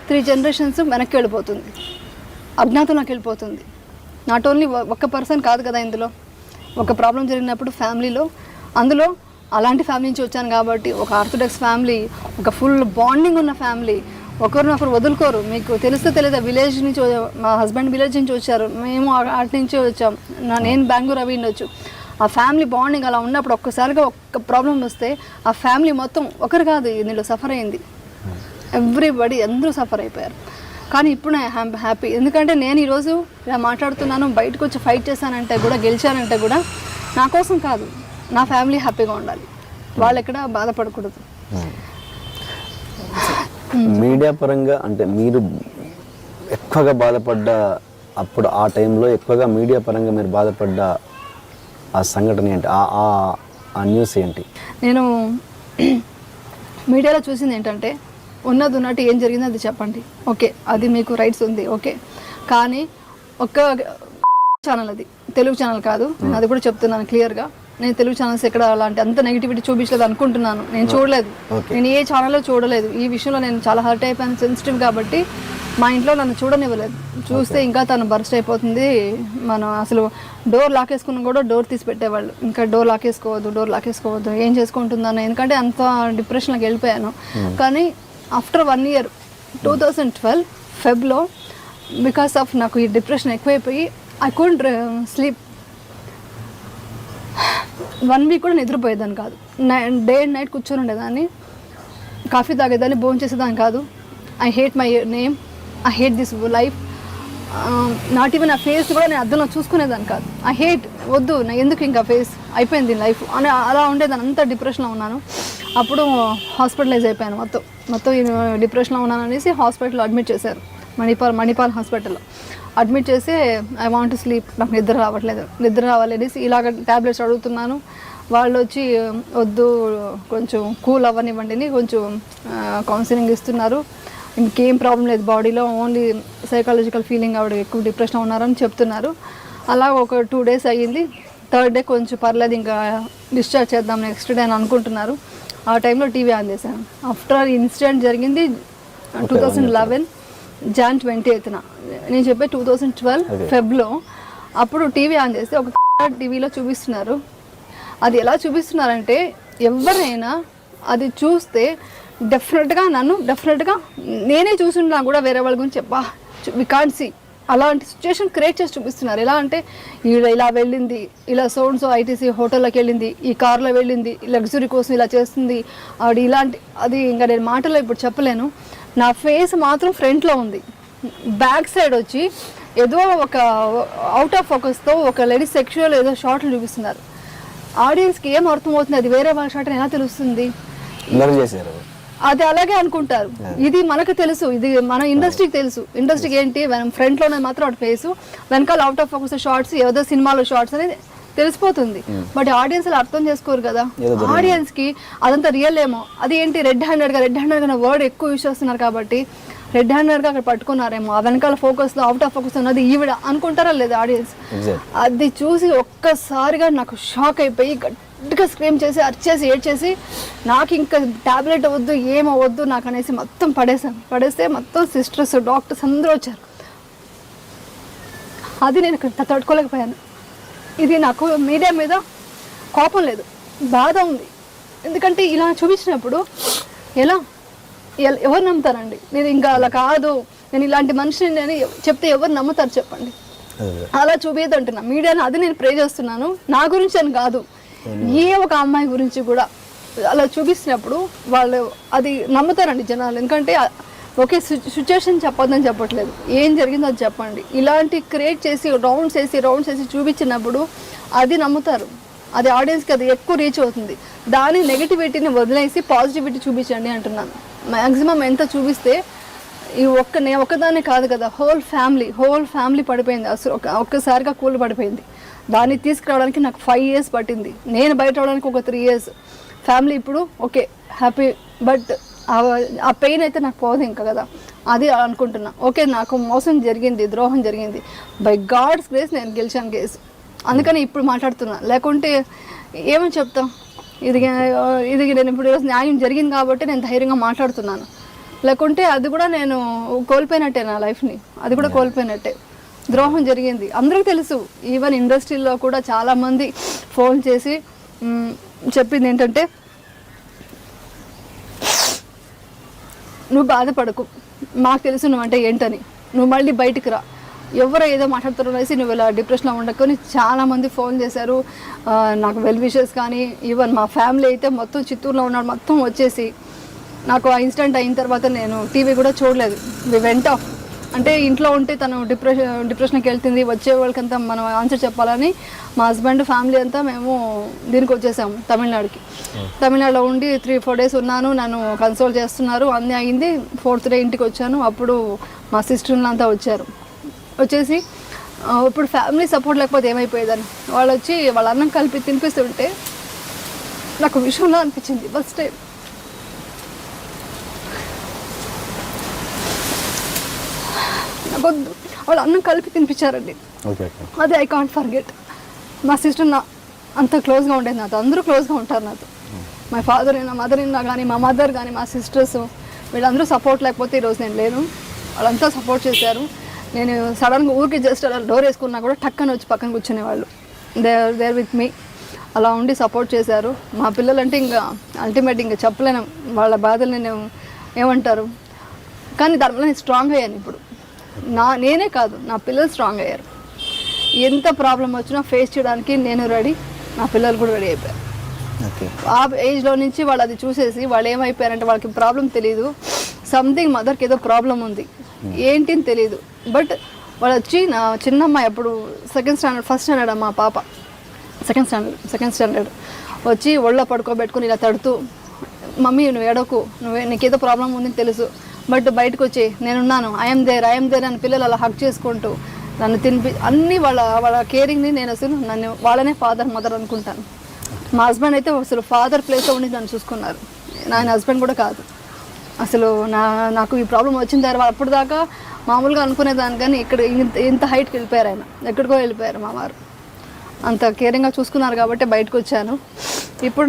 S2: 3 generations వెనక్కి వెళ్ళిపోతుంది, అజ్ఞాతంలోకి వెళ్ళిపోతుంది. నాట్ ఓన్లీ ఒక్క పర్సన్ కాదు కదా ఇందులో. ఒక ప్రాబ్లం జరిగినప్పుడు ఫ్యామిలీలో, అందులో అలాంటి ఫ్యామిలీ నుంచి వచ్చాను కాబట్టి, ఒక ఆర్థోడాక్స్ ఫ్యామిలీ, ఒక ఫుల్ బాండింగ్ ఉన్న ఫ్యామిలీ, ఒకరినొకరు వదులుకోరు. మీకు తెలుస్తో తెలియదా, విలేజ్ నుంచి, మా హస్బెండ్ విలేజ్ నుంచి వచ్చారు, మేము అటు నుంచి వచ్చాం, నేను బెంగళూరు అవి ఉండొచ్చు. ఆ ఫ్యామిలీ బాండింగ్ అలా ఉన్నప్పుడు ఒక్కసారిగా ఒక్క ప్రాబ్లం వస్తే ఆ ఫ్యామిలీ మొత్తం, ఒకరు కాదు ఇందులో సఫర్ అయింది, ఎవ్రీబడి, అందరూ సఫర్ అయిపోయారు. కానీ ఇప్పుడు నేను హ్యాపీ. ఎందుకంటే నేను ఈరోజు ఇలా మాట్లాడుతున్నాను, బయటకు వచ్చి ఫైట్ చేశానంటే కూడా, గెలిచానంటే కూడా నా కోసం కాదు, నా ఫ్యామిలీ హ్యాపీగా ఉండాలి, వాళ్ళు ఎక్కడ బాధపడకూడదు.
S1: మీడియా పరంగా అంటే మీరు ఎక్కువగా బాధపడ్డ, అప్పుడు ఆ టైంలో ఎక్కువగా మీడియా పరంగా మీరు బాధపడ్డ ఆ సంఘటన ఏంటి? ఆ న్యూస్ ఏంటి?
S2: నేను మీడియాలో చూసింది ఏంటంటే, ఉన్నట్టు ఏం జరిగిందో అది చెప్పండి, ఓకే, అది మీకు రైట్స్ ఉంది, ఓకే. కానీ ఒక్క ఛానల్, అది తెలుగు ఛానల్ కాదు, అది కూడా చెప్తున్నాను క్లియర్గా. నేను తెలుగు ఛానల్స్ ఎక్కడ అలాంటి అంత నెగిటివిటీ చూపించలేదు అనుకుంటున్నాను. నేను చూడలేదు, నేను ఏ ఛానల్లో చూడలేదు. ఈ విషయంలో నేను చాలా హర్ట్ అయిపోయాను, సెన్సిటివ్ కాబట్టి మా ఇంట్లో నన్ను చూడనివ్వలేదు. చూస్తే ఇంకా తను బర్స్ట్ అయిపోతుంది, మనం అసలు డోర్ లాకేసుకున్న కూడా డోర్ తీసి పెట్టేవాళ్ళు. ఇంకా డోర్ లాకేసుకోవద్దు, ఏం చేసుకుంటుందని. ఎందుకంటే అంత డిప్రెషన్లోకి వెళ్ళిపోయాను. కానీ ఆఫ్టర్ 1 year 2012 ఫెబ్లో, బికాస్ ఆఫ్ నాకు ఈ డిప్రెషన్ ఎక్కువైపోయి ఐ కుడెంట్ స్లీప్. 1 week కూడా నిద్రపోయేదాన్ని కాదు. డే అండ్ నైట్ కూర్చొని ఉండేదాన్ని, కాఫీ తాగేదాన్ని, భోజనం చేసేదాన్ని కాదు. I hate my name, I hate this life. Not even ఆ ఫేస్ కూడా నేను అద్దంలో చూసుకునేదాన్ని కాదు. ఐ హేట్, వద్దు నా ఎందుకు ఇంకా ఫేస్, అయిపోయింది లైఫ్ అని అలా ఉండేదాన్ని. అంత డిప్రెషన్లో ఉన్నాను. అప్పుడు హాస్పిటలైజ్ అయిపోయాను. మొత్తం డిప్రెషన్లో ఉన్నాను అనేసి హాస్పిటల్లో అడ్మిట్ చేశారు. మణిపాల్ హాస్పిటల్లో అడ్మిట్ చేసి ఐ వాంట్ టు స్లీప్, నాకు నిద్ర రావాలి అనేసి ఇలాగ ట్యాబ్లెట్స్ అడుగుతున్నాను. వాళ్ళు వచ్చి వద్దు కొంచెం కూల్ అవ్వనివ్వండి, కొంచెం కౌన్సిలింగ్ ఇస్తున్నారు, ఇంకేం ప్రాబ్లం లేదు బాడీలో, ఓన్లీ సైకాలజికల్ ఫీలింగ్, ఆవిడ ఎక్కువ డిప్రెషన్ ఉన్నారని చెప్తున్నారు. అలా ఒక 2 days అయ్యింది. 3rd day కొంచెం పర్లేదు, ఇంకా డిశ్చార్జ్ చేద్దాం నెక్స్ట్ డే అని అనుకుంటున్నారు. ఆ టైంలో టీవీ ఆన్ చేశాను. ఆఫ్టర్ ఇన్సిడెంట్ జరిగింది 2011 Jan 28th. నేను చెప్పే 2012 Febలో. అప్పుడు టీవీ ఆన్ చేస్తే ఒక టీవీలో చూపిస్తున్నారు. అది ఎలా చూపిస్తున్నారంటే ఎవరైనా అది చూస్తే డెఫినెట్గా నేనే చూసున్నా కూడా వేరే వాళ్ళ గురించి చెప్పా వి కాంట్ సీ, అలాంటి సిచ్యువేషన్ క్రియేట్ చేసి చూపిస్తున్నారు. ఎలా అంటే ఇలా వెళ్ళింది, ఇలా సోన్స్ ఐటీసీ హోటల్లోకి వెళ్ళింది, ఈ కార్లో వెళ్ళింది, లగ్జరీ కోసం ఇలా చేస్తుంది ఆవిడ, ఇలాంటి అది ఇంకా నేను మాటలో ఇప్పుడు చెప్పలేను. నా ఫేస్ మాత్రం ఫ్రంట్లో ఉంది, బ్యాక్ సైడ్ వచ్చి ఏదో ఒక అవుట్ ఆఫ్ ఫోకస్తో ఒక లేడీ సెక్షువల్ ఏదో షార్ట్లు చూపిస్తున్నారు. ఆడియన్స్కి ఏం అర్థమవుతుంది, అది వేరే వాళ్ళ షార్ట్ ఎలా తెలుస్తుంది? అది అలాగే అనుకుంటారు. ఇది మనకు తెలుసు, ఇది మన ఇండస్ట్రీకి తెలుసు. ఇండస్ట్రీకి ఏంటి, మనం ఫ్రంట్లోనే మాత్రం అటు ఫేసు, వెనకాల అవుట్ ఆఫ్ ఫోకస్ షార్ట్స్, ఏదో సినిమాలో షార్ట్స్ అనేది తెలిసిపోతుంది. బట్ ఆడియన్స్ అర్థం చేసుకోరు కదా. ఆడియన్స్కి అదంతా రియల్ ఏమో, అది ఏంటి రెడ్ హ్యాండెడ్గా వర్డ్ ఎక్కువ యూజ్ చేస్తున్నారు కాబట్టి రెడ్ హ్యాండెడ్గా అక్కడ పట్టుకున్నారేమో, ఆ వెనకాల ఫోకస్లో అవుట్ ఆఫ్ ఫోకస్ ఉన్నది ఈవిడ అనుకుంటారా లేదా ఆడియన్స్? అది చూసి ఒక్కసారిగా నాకు షాక్ అయిపోయి గట్టిగా స్క్రీమ్ చేసి అరిచేసి ఏడ్చేసి నాకు ఇంకా ట్యాబ్లెట్ వద్దు ఏమో వద్దు నాకు అనేసి మొత్తం పడేస్తే మొత్తం సిస్టర్స్ డాక్టర్స్ అందరూ వచ్చారు. అది నేను ఇక్కడ తట్టుకోలేకపోయాను. ఇది నాకు మీడియా మీద కోపం లేదు, బాధ ఉంది. ఎందుకంటే ఇలా చూపించినప్పుడు ఎవరు నమ్ముతారండి? నేను ఇంకా అలా కాదు, నేను ఇలాంటి మనిషిని అని చెప్తే ఎవరు నమ్ముతారు చెప్పండి? అలా చూపించదు అంటున్నా మీడియాని. అది నేను ప్రే చేస్తున్నాను, నా గురించి అని కాదు, ఏ ఒక అమ్మాయి గురించి కూడా అలా చూపిస్తున్నప్పుడు వాళ్ళు అది నమ్ముతారండి జనాలు. ఎందుకంటే ఓకే సిచ్యువేషన్ చెప్పొద్దని చెప్పట్లేదు, ఏం జరిగిందో అది చెప్పండి. ఇలాంటి క్రియేట్ చేసి రౌండ్స్ వేసి చూపించినప్పుడు అది నమ్ముతారు, అది ఆడియన్స్కి అది ఎక్కువ రీచ్ అవుతుంది. దాని నెగిటివిటీని వదిలేసి పాజిటివిటీ చూపించండి అంటున్నాను. మ్యాక్సిమం ఎంత చూపిస్తే ఈ నేను ఒక్కదాన్ని కాదు కదా, హోల్ ఫ్యామిలీ పడిపోయింది, అసలు ఒక్కసారిగా కూలి పడిపోయింది. దాన్ని తీసుకురావడానికి నాకు 5 years పట్టింది, నేను బయట రావడానికి ఒక 3 years. ఫ్యామిలీ ఇప్పుడు ఓకే హ్యాపీ, బట్ ఆ పెయిన్ అయితే నాకు పోదు ఇంకా కదా, అది అనుకుంటున్నా. ఓకే నాకు మోసం జరిగింది, ద్రోహం జరిగింది, బై గాడ్స్ గ్రేస్ నేను గెలిచాను కేసు, అందుకని ఇప్పుడు మాట్లాడుతున్నా. లేకుంటే ఏమని చెప్తాం? ఇది నేను ఇప్పుడు ఈరోజు న్యాయం జరిగింది కాబట్టి నేను ధైర్యంగా మాట్లాడుతున్నాను. లేకుంటే అది కూడా నేను కోల్పోయినట్టే, నా లైఫ్ని అది కూడా కోల్పోయినట్టే. ద్రోహం జరిగింది అందరికీ తెలుసు. ఈవెన్ ఇండస్ట్రీలో కూడా చాలామంది ఫోన్ చేసి చెప్పింది ఏంటంటే, నువ్వు బాధపడకు, మాకు తెలుసు నువ్వంటే ఏంటని, నువ్వు మళ్ళీ బయటికి రా, ఎవరో ఏదో మాట్లాడుతారో అనేసి నువ్వు ఇలా డిప్రెషన్లో ఉండకొని చాలామంది ఫోన్ చేశారు నాకు, వెల్ విషెస్ కానీ. ఈవెన్ మా ఫ్యామిలీ అయితే మొత్తం చిత్తూరులో ఉన్నాడు, మొత్తం వచ్చేసి నాకు ఆ ఇన్సిడెంట్ అయిన తర్వాత నేను టీవీ కూడా చూడలేదు. వి వెంట్ ఆఫ్, అంటే ఇంట్లో ఉంటే తను డిప్రెషన్కి వెళ్తుంది, వచ్చే వాళ్ళకంతా మనం ఆన్సర్ చెప్పాలని మా హస్బెండ్ ఫ్యామిలీ అంతా మేము దీనికి వచ్చేసాము తమిళనాడుకి. తమిళనాడులో ఉండి 3-4 days ఉన్నాను, నన్ను కన్సోల్ చేస్తున్నారు, అన్నీ అయింది. 4th day ఇంటికి వచ్చాను. అప్పుడు మా సిస్టర్లు అంతా వచ్చేసి ఇప్పుడు ఫ్యామిలీ సపోర్ట్ లేకపోతే ఏమైపోయేదని వాళ్ళు వచ్చి వాళ్ళ అన్నం కలిపి తినిపిస్తుంటే నాకు విషయంలో అనిపించింది ఫస్ట్ టైం. నాకొద్దు, వాళ్ళు అన్నం కలిపి తినిపించారండి, అది ఐ కాంట్ ఫర్గెట్. మా సిస్టర్ అంత క్లోజ్గా ఉండేది నాతో, అందరూ క్లోజ్గా ఉంటారు నాతో. మై ఫాదర్ అయినా మదర్ అయినా కానీ, మా మదర్ కానీ, మా సిస్టర్స్ వీళ్ళందరూ సపోర్ట్ లేకపోతే ఈరోజు నేను లేను. వాళ్ళంతా సపోర్ట్ చేశారు. నేను సడన్గా ఊరికి జస్ట్ అలా డోర్ వేసుకున్నా కూడా టక్కన వచ్చి పక్కన కూర్చునేవాళ్ళు, దేర్ విత్ మీ. అలా ఉండి సపోర్ట్ చేశారు. మా పిల్లలంటే ఇంకా అల్టిమేట్ ఇంకా చెప్పలేను వాళ్ళ బాధలు, నేను ఏమంటారు. కానీ దానివల్ల నేను స్ట్రాంగ్ అయ్యాను. ఇప్పుడు నేనే కాదు, నా పిల్లలు స్ట్రాంగ్ అయ్యారు. ఎంత ప్రాబ్లం వచ్చినా ఫేస్ చేయడానికి నేను రెడీ, నా పిల్లలు కూడా రెడీ అయిపోయారు. ఆ ఏజ్లో నుంచి వాళ్ళు అది చూసేసి వాళ్ళు ఏమైపోయారంటే వాళ్ళకి ప్రాబ్లం తెలియదు, సంథింగ్ మదర్కి ఏదో ప్రాబ్లం ఉంది, ఏంటి అని తెలియదు. బట్ వాళ్ళు వచ్చి నా చిన్నమ్మాయి అప్పుడు సెకండ్ స్టాండర్డ్ మా పాప సెకండ్ స్టాండర్డ్ వచ్చి ఒళ్ళో పడుకోబెట్టుకుని ఇలా తడుతూ, మమ్మీ నువ్వు ఏడవకు, నీకేదో ప్రాబ్లం ఉందని తెలుసు, బట్ బయటకు వచ్చి నేనున్నాను, ఐఎమ్ దేర్ అని పిల్లలు అలా హక్ చేసుకుంటూ నన్ను అన్నీ వాళ్ళ కేరింగ్ని నేను అసలు వాళ్ళనే ఫాదర్ మదర్ అనుకుంటాను. మా హస్బెండ్ అయితే అసలు ఫాదర్ ప్లేస్లో ఉండి నన్ను చూసుకున్నారు. ఆయన హస్బెండ్ కూడా కాదు అసలు. నాకు ఈ ప్రాబ్లం వచ్చిన తర్వాత అప్పుడు దాకా మామూలుగా అనుకునేదాన్ని, కానీ ఇక్కడ ఇంత హైట్కి వెళ్ళిపోయారు ఆయన, ఎక్కడికో వెళ్ళిపోయారు మా వారు. అంత కేరింగ్గా చూసుకున్నారు కాబట్టి బయటకు వచ్చాను. ఇప్పుడు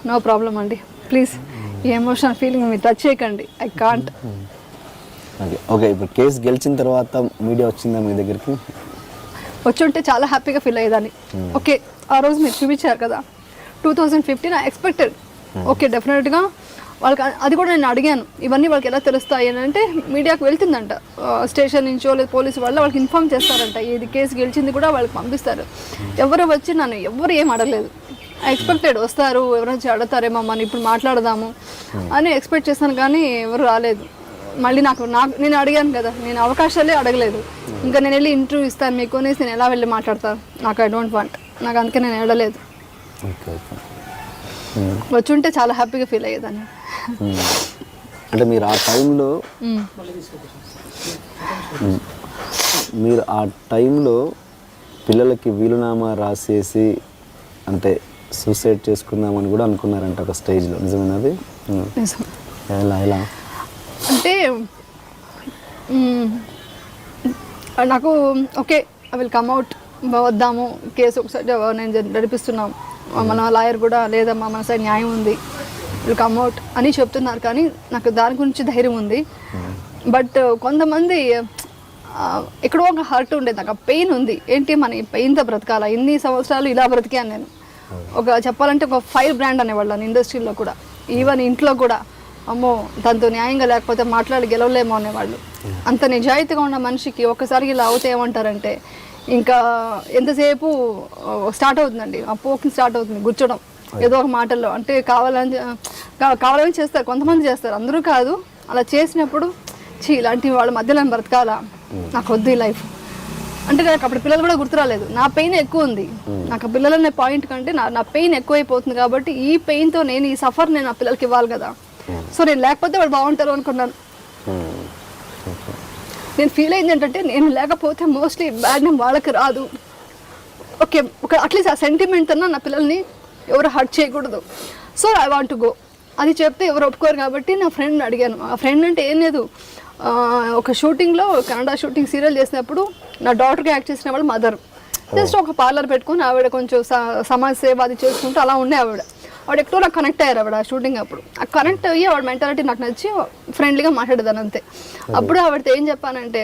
S2: నో ప్రాబ్లం అండి. ప్లీజ్ ఈ ఎమోషనల్ ఫీలింగ్ మీరు టచ్ చేయకండి, ఐ కాంట్.
S1: ఓకే, ఇప్పుడు కేసు గెలిచిన తర్వాత మీడియా వచ్చిందా మీ దగ్గరికి?
S2: వచ్చి ఉంటే చాలా హ్యాపీగా ఫీల్ అయ్యేదాన్ని. ఓకే, ఆ రోజు మీరు చూపించారు కదా 2015, ఐ ఎక్స్పెక్టెడ్ ఓకే డెఫినెట్గా వాళ్ళకి. అది కూడా నేను అడిగాను, ఇవన్నీ వాళ్ళకి ఎలా తెలుస్తాయి అని అంటే మీడియాకు వెళ్తుందంట, స్టేషన్ నుంచో లేదా పోలీసు వాళ్ళకి ఇన్ఫామ్ చేస్తారంట. ఇది కేసు గెలిచింది కూడా వాళ్ళకి పంపిస్తారు. ఎవరు వచ్చి నన్ను ఎవరు ఏం అడగలేదు. ఐ ఎక్స్పెక్టెడ్ వస్తారు, ఎవరైనా అడుగుతారేమో మనం ఇప్పుడు మాట్లాడదాము అని ఎక్స్పెక్ట్ చేశాను, కానీ ఎవరు రాలేదు. మళ్ళీ నాకు నేను అడిగాను కదా, నేను అవకాశాలే అడగలేదు. ఇంకా నేను వెళ్ళి ఇంటర్వ్యూ ఇస్తాను మీకు అనేసి నేను ఎలా వెళ్ళి మాట్లాడతాను? నాకు ఐ డోంట్ వాంట్, నాకు అందుకే నేను వెళ్ళలేదు. వచ్చి ఉంటే చాలా హ్యాపీగా ఫీల్ అయ్యేదాన్ని.
S1: అంటే మీరు ఆ టైంలో పిల్లలకి వీలునామా రాసేసి అంటే సూసైడ్ చేసుకుందామని కూడా అనుకున్నారంట ఒక స్టేజ్లో, నిజమేనది? ఎలా
S2: అంటే నాకు okay I will come out, వద్దాము, కేసు ఒకసారి నేను నడిపిస్తున్నాం, మన లాయర్ కూడా లేదమ్మా మన సైడ్ న్యాయం ఉంది, విల్ కమ్ అవుట్ అని చెప్తున్నారు. కానీ నాకు దాని గురించి ధైర్యం ఉంది. బట్ కొంతమంది ఎక్కడో ఒక హర్ట్ ఉండేది, నాకు ఆ పెయిన్ ఉంది. ఏంటి మన ఈ పెయిన్తో బ్రతకాలా, ఇన్ని సంవత్సరాలు ఇలా బ్రతికాను నేను. చెప్పాలంటే ఒక ఫైర్ బ్రాండ్ అనేవాళ్ళని ఇండస్ట్రీలో కూడా, ఈవెన్ ఇంట్లో కూడా, అమ్మో తనతో న్యాయంగా లేకపోతే మాట్లాడి గెలవలేమో అనేవాళ్ళు. అంత నిజాయితీగా ఉన్న మనిషికి ఒక్కసారికి ఇలా అవుతే ఏమంటారంటే ఇంకా ఎంతసేపు స్టార్ట్ అవుతుందండి, ఆ పోకింగ్ స్టార్ట్ అవుతుంది, గుర్చడం ఏదో ఒక మాటల్లో. అంటే కావాలని చేస్తారు, కొంతమంది చేస్తారు, అందరూ కాదు. అలా చేసినప్పుడు ఇలాంటి వాళ్ళ మధ్యలో బ్రతకాలా, నాకు వద్దు ఈ లైఫ్ అంటే. నాకు అప్పుడు పిల్లలు కూడా గుర్తురాలేదు, నా పెయిన్ ఎక్కువ ఉంది. నాకు పిల్లలు అనే పాయింట్ కంటే నా పెయిన్ ఎక్కువైపోతుంది. కాబట్టి ఈ పెయిన్తో నేను ఈ సఫర్ నేను నా పిల్లలకి ఇవ్వాలి కదా. సో నేను లేకపోతే వాళ్ళు బాగుంటారు అనుకున్నాను. నేను ఫీల్ అయింది ఏంటంటే నేను లేకపోతే మోస్ట్లీ బ్యాడ్ నేమ్ వాళ్ళకి రాదు. ఓకే, అట్లీస్ట్ ఆ సెంటిమెంట్ అన్నా నా పిల్లల్ని ఎవరు హర్ట్ చేయకూడదు. So I want to go అది చెప్తే ఎవరు ఒప్పుకోరు. కాబట్టి నా ఫ్రెండ్ని అడిగాను. ఆ ఫ్రెండ్ అంటే ఏం లేదు, ఒక షూటింగ్లో కన్నడ షూటింగ్ సీరియల్ చేసినప్పుడు నా డాటర్కి యాక్ట్ చేసిన వాళ్ళు మదర్. జస్ట్ ఒక పార్లర్ పెట్టుకుని ఆవిడ కొంచెం సమాజ సేవ అది చేసుకుంటూ అలా ఉండే ఆవిడ ఎక్కడో నాకు కనెక్ట్ అయ్యారు ఆవిడ షూటింగ్ అప్పుడు. ఆ కనెక్ట్ అయ్యి ఆవిడ మెంటాలిటీ నాకు నచ్చి ఫ్రెండ్లీగా మాట్లాడేదాన్ని అంతే. అప్పుడు ఆవిడతో ఏం చెప్పానంటే,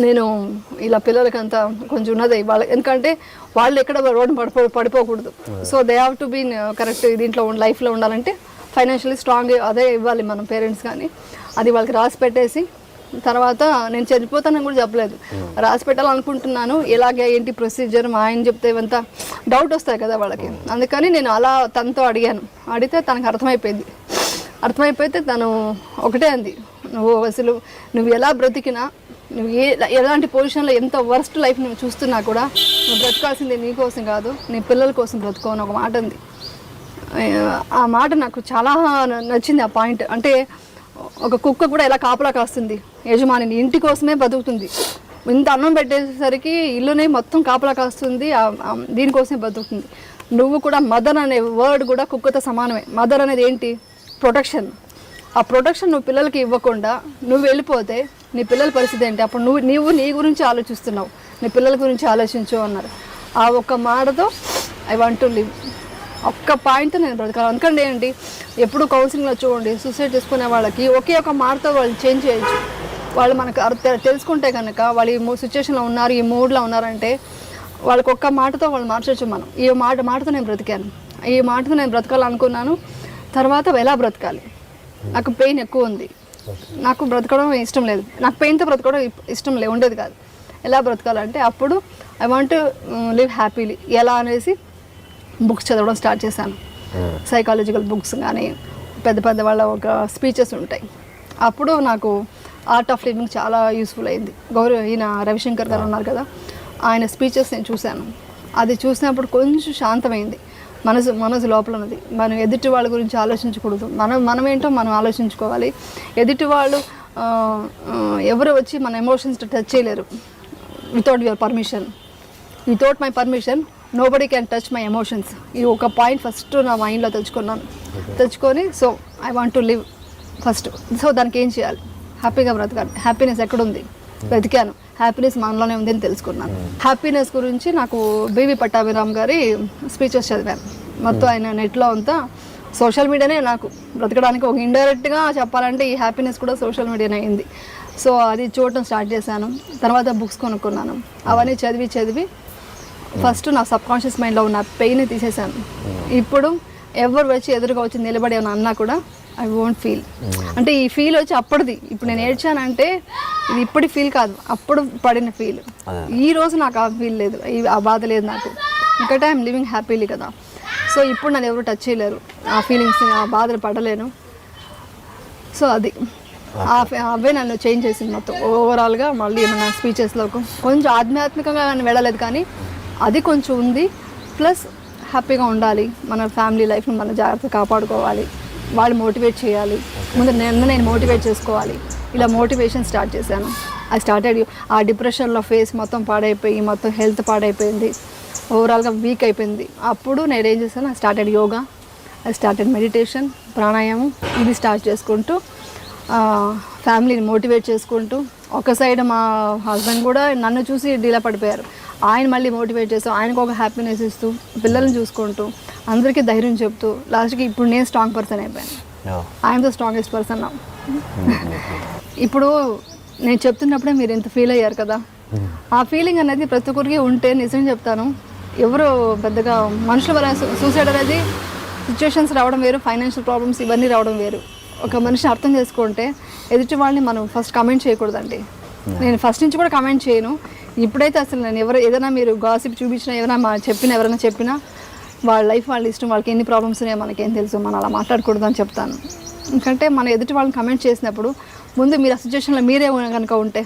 S2: నేను ఇలా పిల్లలకి అంతా కొంచెం ఉన్నది వాళ్ళ, ఎందుకంటే వాళ్ళు ఎక్కడ రోడ్డు పడిపోకూడదు. So they have to be correct దీంట్లో లైఫ్లో ఉండాలంటే ఫైనాన్షియలీ స్ట్రాంగ్ అదే ఇవ్వాలి మనం పేరెంట్స్. కానీ అది వాళ్ళకి రాసి పెట్టేసి తర్వాత నేను చనిపోతానని కూడా చెప్పలేదు, రాసి పెట్టాలనుకుంటున్నాను, ఎలాగే ఏంటి ప్రొసీజర్ మా ఆయన చెప్తే ఇవంతా డౌట్ వస్తాయి కదా వాళ్ళకి. అందుకని నేను అలా తనతో అడిగాను. అడిగితే తనకు అర్థమైపోతే తను ఒకటే అంది, నువ్వు ఎలా బ్రతికినా, నువ్వు ఎలాంటి పొజిషన్లో ఎంత వర్స్ట్ లైఫ్ నువ్వు చూస్తున్నా కూడా నువ్వు బ్రతకాల్సింది నీ కోసం కాదు, నీ పిల్లల కోసం బ్రతుకో అని ఒక మాట ఉంది. ఆ మాట నాకు చాలా నచ్చింది. ఆ పాయింట్ అంటే ఒక కుక్క కూడా ఎలా కాపలా కాస్తుంది యజమానిని, ఇంటి కోసమే బతుకుతుంది. ఇంత అన్నం పెట్టేసరికి ఇల్లునే మొత్తం కాపలా కాస్తుంది, దీనికోసమే బతుకుతుంది. నువ్వు కూడా మదర్ అనే వర్డ్ కూడా కుక్కతో సమానమే. మదర్ అనేది ఏంటి? ప్రొటెక్షన్. ఆ ప్రొటెక్షన్ నువ్వు పిల్లలకి ఇవ్వకుండా నువ్వు వెళ్ళిపోతే నీ పిల్లల పరిస్థితి ఏంటి? అప్పుడు నువ్వు నీ గురించి ఆలోచిస్తున్నావు, నీ పిల్లల గురించి ఆలోచించు అన్నారు. ఆ ఒక్క మాటతో ఐ వాంట్ టు లివ్, ఒక్క పాయింట్తో నేను బ్రతకాలి. అందుకంటే ఏంటి, ఎప్పుడు కౌన్సిలింగ్లో చూడండి, సూసైడ్ చేసుకునే వాళ్ళకి ఒకే ఒక మాటతో వాళ్ళు చేంజ్ చేయొచ్చు. వాళ్ళు మనకు తెలుసుకుంటే కనుక వాళ్ళు ఈ సిచ్యువేషన్లో ఉన్నారు, ఈ మూడ్లో ఉన్నారంటే వాళ్ళకి ఒక్క మాటతో వాళ్ళు మార్చవచ్చు. మనం ఈ మాటతో నేను బ్రతికాను, ఈ మాటతో నేను బ్రతకాలనుకున్నాను. తర్వాత ఎలా బ్రతకాలి, నాకు పెయిన్ ఎక్కువ ఉంది, నాకు బ్రతకడం ఇష్టం లేదు, నాకు పెయిన్తో బ్రతకడం ఇష్టం ఉండేది కాదు. ఎలా బ్రతకాలంటే అప్పుడు ఐ వాంట్ లివ్ హ్యాపీలీ. ఎలా అనేసి బుక్స్ చదవడం స్టార్ట్ చేశాను. సైకాలజికల్ బుక్స్ కానీ పెద్ద వాళ్ళ ఒక స్పీచెస్ ఉంటాయి. అప్పుడు నాకు ఆర్ట్ ఆఫ్ లివింగ్ చాలా యూస్ఫుల్ అయింది. ఈయన రవిశంకర్ గారు ఉన్నారు కదా, ఆయన స్పీచెస్ నేను చూశాను. అది చూసినప్పుడు కొంచెం శాంతమైంది మనసు లోపల ఉన్నది. మనం ఎదుటి వాళ్ళ గురించి ఆలోచించకూడదు, మనం ఏంటో మనం ఆలోచించుకోవాలి. ఎదుటి వాళ్ళు ఎవరు వచ్చి మన ఎమోషన్స్ టచ్ చేయలేరు without your permission. Without my permission nobody can touch my emotions. ఈ ఒక పాయింట్ ఫస్ట్ నా మైండ్లో తెచ్చుకొని so I want to live first. So దానికి ఏం చేయాలి? హ్యాపీగా బ్రతకాలి. హ్యాపీనెస్ ఎక్కడుంది వెతికాను, హ్యాపీనెస్ మనలోనే ఉంది అని తెలుసుకున్నాను. హ్యాపీనెస్ గురించి నాకు బివి పట్టాభిరామ్ గారి స్పీచెస్ చదివాను. మొత్తం ఆయన నెట్లో అంతా సోషల్ మీడియానే నాకు బ్రతకడానికి ఒక ఇండైరెక్ట్గా చెప్పాలంటే ఈ హ్యాపీనెస్ కూడా సోషల్ మీడియానే అయింది. సో అది చూడటం స్టార్ట్ చేశాను. తర్వాత బుక్స్ కొనుక్కున్నాను. అవన్నీ చదివి ఫస్ట్ నా సబ్కాన్షియస్ మైండ్లో ఉన్న పెయిన్ తీసేశాను. ఇప్పుడు ఎవరు వచ్చి ఎదురుగా వచ్చి నిలబడి ఏమన్నా అన్నా కూడా ఐ వోంట్ ఫీల్. అంటే ఈ ఫీల్ వచ్చి అప్పటిది. ఇప్పుడు నేను ఏడ్చానంటే ఇది ఇప్పటి ఫీల్ కాదు, అప్పుడు పడిన ఫీల్. ఈ రోజు నాకు ఆ ఫీల్ లేదు, ఆ బాధ లేదు నాకు. ఇంకటే ఐఎమ్ లివింగ్ హ్యాపీలీ కదా. సో ఇప్పుడు నన్ను ఎవరు టచ్ చేయలేరు, ఆ ఫీలింగ్స్ ఆ బాధలు పడలేను. సో అది అవే నన్ను చేంజ్ చేసింది మొత్తం ఓవరాల్గా. మళ్ళీ ఏమైనా స్పీచెస్లో కొంచెం ఆధ్యాత్మికంగా వెళ్ళలేదు కానీ అది కొంచెం ఉంది. ప్లస్ హ్యాపీగా ఉండాలి, మన ఫ్యామిలీ లైఫ్ని మన జాగ్రత్తగా కాపాడుకోవాలి, వాళ్ళు మోటివేట్ చేయాలి, ముందు నేను మోటివేట్ చేసుకోవాలి. ఇలా మోటివేషన్ స్టార్ట్ చేశాను. I started. ఆ డిప్రెషన్లో ఫేస్ మొత్తం పాడైపోయి మొత్తం హెల్త్ పాడైపోయింది, ఓవరాల్గా వీక్ అయిపోయింది. అప్పుడు నేను ఏం చేశాను, I started yoga, I started meditation, ప్రాణాయామం. ఇది స్టార్ట్ చేసుకుంటూ ఫ్యామిలీని మోటివేట్ చేసుకుంటూ, ఒక సైడ్ మా హస్బెండ్ కూడా నన్ను చూసి డీలా పడిపోయారు. ఆయన మళ్ళీ మోటివేట్ చేస్తూ ఆయనకు ఒక హ్యాపీనెస్ ఇస్తూ పిల్లల్ని చూసుకుంటూ అందరికీ ధైర్యం చెప్తూ లాస్ట్కి ఇప్పుడు నేను స్ట్రాంగ్ పర్సన్ అయిపోయాను. ఐఎమ్ ద స్ట్రాంగెస్ట్ పర్సన్ నా. ఇప్పుడు నేను చెప్తున్నప్పుడే మీరు ఇంత ఫీల్ అయ్యారు కదా, ఆ ఫీలింగ్ అనేది ప్రతి ఒక్కరికి ఉంటే నిజం చెప్తాను, ఎవరు పెద్దగా మనుషుల వల్ల సూసైడ్ అనేది సిచ్యువేషన్స్ రావడం వేరు, ఫైనాన్షియల్ ప్రాబ్లమ్స్ ఇవన్నీ రావడం వేరు. ఒక మనిషిని అర్థం చేసుకుంటే ఎదుటి వాళ్ళని మనం ఫస్ట్ కమెంట్ చేయకూడదండి. నేను ఫస్ట్ నుంచి కూడా కమెంట్ చేయను. ఇప్పుడైతే అసలు నేను ఏదైనా మీరు గాసిప్ చూపించినా ఎవరైనా చెప్పినా వాళ్ళ లైఫ్ వాళ్ళ ఇష్టం, వాళ్ళకి ఎన్ని ప్రాబ్లమ్స్ ఉన్నాయో మనకేం తెలుసు, మనం అలా మాట్లాడకూడదు అని చెప్తాను. ఎందుకంటే మన ఎదుటి వాళ్ళని కమెంట్ చేసినప్పుడు ముందు మీరు ఆ సిచ్యువేషన్లో మీరే కనుక ఉంటే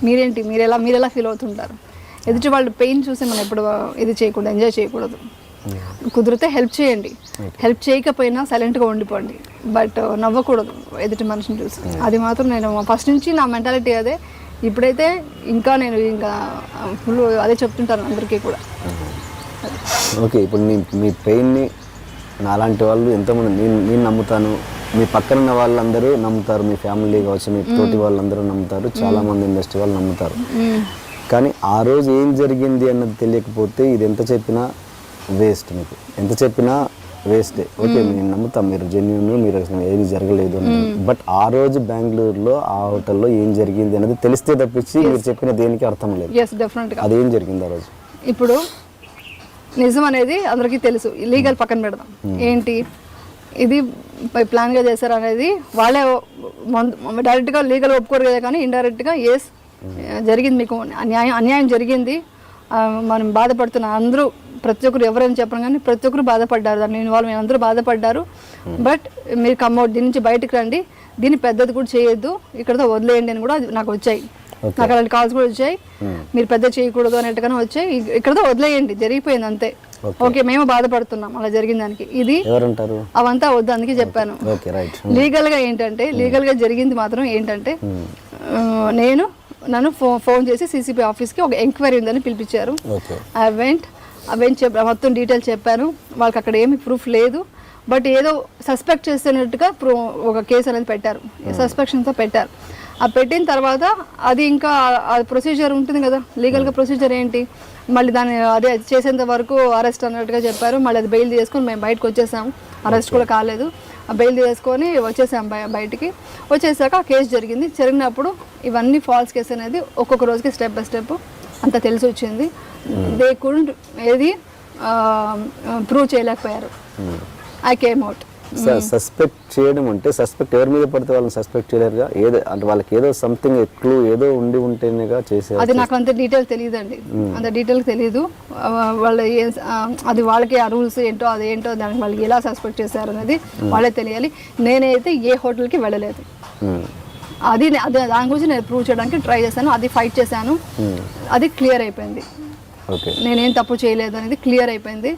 S2: మీరు ఎలా ఫీల్ అవుతుంటారు. ఎదుటి వాళ్ళు పెయిన్ చూసి మనం ఎప్పుడు ఇది చేయకూడదు, ఎంజాయ్ చేయకూడదు. కుదిరితే హెల్ప్ చేయండి, హెల్ప్ చేయకపోయినా సైలెంట్గా ఉండిపోండి, బట్ నవ్వకూడదు ఎదుటి మనిషిని చూసి. అది మాత్రం నేను ఫస్ట్ నుంచి నా మెంటాలిటీ అదే. ఇప్పుడైతే నేను ఫుల్ అదే చెప్తుంటాను అందరికీ కూడా.
S1: ఓకే, ఇప్పుడు మీ పెయిన్ని నాలాంటి వాళ్ళు ఎంతోమంది నేను నమ్ముతాను, మీ పక్కన ఉన్న వాళ్ళందరూ నమ్ముతారు, మీ ఫ్యామిలీ కావచ్చు, మీ తోటి వాళ్ళందరూ నమ్ముతారు, చాలామంది ఇండస్ట్రీ వాళ్ళు నమ్ముతారు. కానీ ఆ రోజు ఏం జరిగింది అన్నది తెలియకపోతే ఇది ఎంత చెప్పినా వేస్ట్, మీకు ఎంత చెప్పినా వేస్టే. ఓకే, నేను నమ్ముతాను మీరు జెన్యూన్, మీరు ఏది జరగలేదు అని. బట్ ఆ రోజు బెంగళూరులో ఆ హోటల్లో ఏం జరిగింది అనేది తెలిస్తే తప్పించి మీరు చెప్పిన దేనికి అర్థం లేదు. అదేం జరిగింది ఆ రోజు?
S2: ఇప్పుడు నిజం అనేది అందరికీ తెలుసు, లీగల్ పక్కన పెడదాం. ఏంటి ఇది ప్లాన్గా చేశారు అనేది వాళ్ళే డైరెక్ట్గా లీగల్ ఒప్పుకోరు కదా, కానీ ఇండైరెక్ట్గా ఎస్ జరిగింది, మీకు అన్యాయం జరిగింది, మనం బాధపడుతున్న అందరూ ప్రతి ఒక్కరు ఎవరైనా చెప్పడం కానీ ప్రతి ఒక్కరు బాధపడ్డారు, దాన్ని ఇన్వాల్వ్ అయిన అందరూ బాధపడ్డారు. బట్ మీరు కమ్అట్, దీని నుంచి బయటకు రండి, దీన్ని పెద్దది కూడా చేయొద్దు, ఇక్కడతో వదిలేయండి అని కూడా నాకు వచ్చాయి. నాకు అలాంటి కాల్స్ కూడా వచ్చాయి, మీరు పెద్ద చేయకూడదు అనేట్టుగానే వచ్చాయి, ఇక్కడతో వదిలేయండి, జరిగిపోయింది అంతే. ఓకే, మేము బాధపడుతున్నాం అలా జరిగిన దానికి, ఇది అవంతా వద్దు, అందుకే చెప్పాను. లీగల్గా ఏంటంటే, లీగల్గా జరిగింది మాత్రం ఏంటంటే, నన్ను ఫోన్ చేసి సిసిపి ఆఫీస్కి ఒక ఎంక్వైరీ ఉందని పిలిపించారు. మొత్తం డీటెయిల్స్ చెప్పాను. వాళ్ళకి అక్కడ ఏమి ప్రూఫ్ లేదు, బట్ ఏదో సస్పెక్ట్ చేస్తున్నట్టుగా ఒక కేసు అనేది పెట్టారు, సస్పెక్షన్తో పెట్టారు. ఆ పెట్టిన తర్వాత అది ఇంకా ప్రొసీజర్ ఉంటుంది కదా, లీగల్గా ప్రొసీజర్ ఏంటి, మళ్ళీ దాన్ని అదే చేసేంత వరకు అరెస్ట్ అన్నట్టుగా చెప్పారు. మళ్ళీ అది బెయిల్ చేసుకొని మేము బయటకు వచ్చేసాము, అరెస్ట్ కూడా కాలేదు, బెయిల్ చేసుకొని వచ్చేసాం. బయటికి వచ్చేసాక ఆ కేసు జరిగినప్పుడు ఇవన్నీ ఫాల్స్ కేసు అనేది ఒక్కొక్క రోజుకి స్టెప్ బై స్టెప్ అంతా తెలిసి వచ్చింది. దే కుడెంట్ ఏది ప్రూవ్ చేయలేకపోయారు. I came out.
S1: సస్పెక్ట్ చేయడం అంటే సస్పెక్ట్ ఎవరి మీద పడితే వాళ్ళని సస్పెక్ట్ చేయలేరుగా, ఏదో అంటే వాళ్ళకి ఏదో సంథింగ్ క్లూ ఏదో ఉండి ఉంటేనేగా చేసే.
S2: అది నాకు అంత డీటెయిల్ తెలియదండి, అంత డీటెయిల్ తెలీదు. వాళ్ళు అది వాళ్ళకి ఆ రూల్స్ ఏంటో అదేంటో దానికి వాళ్ళకి ఎలా సస్పెక్ట్ చేశారు అనేది వాళ్ళే తెలియాలి. నేనైతే ఏ హోటల్కి వెళ్ళలేదు, అది దాని గురించి నేను ప్రూవ్ చేయడానికి ట్రై చేశాను, అది ఫైట్ చేశాను, అది క్లియర్ అయిపోయింది.
S1: ఓకే,
S2: నేనేం తప్పు చేయలేదు అనేది క్లియర్ అయిపోయింది.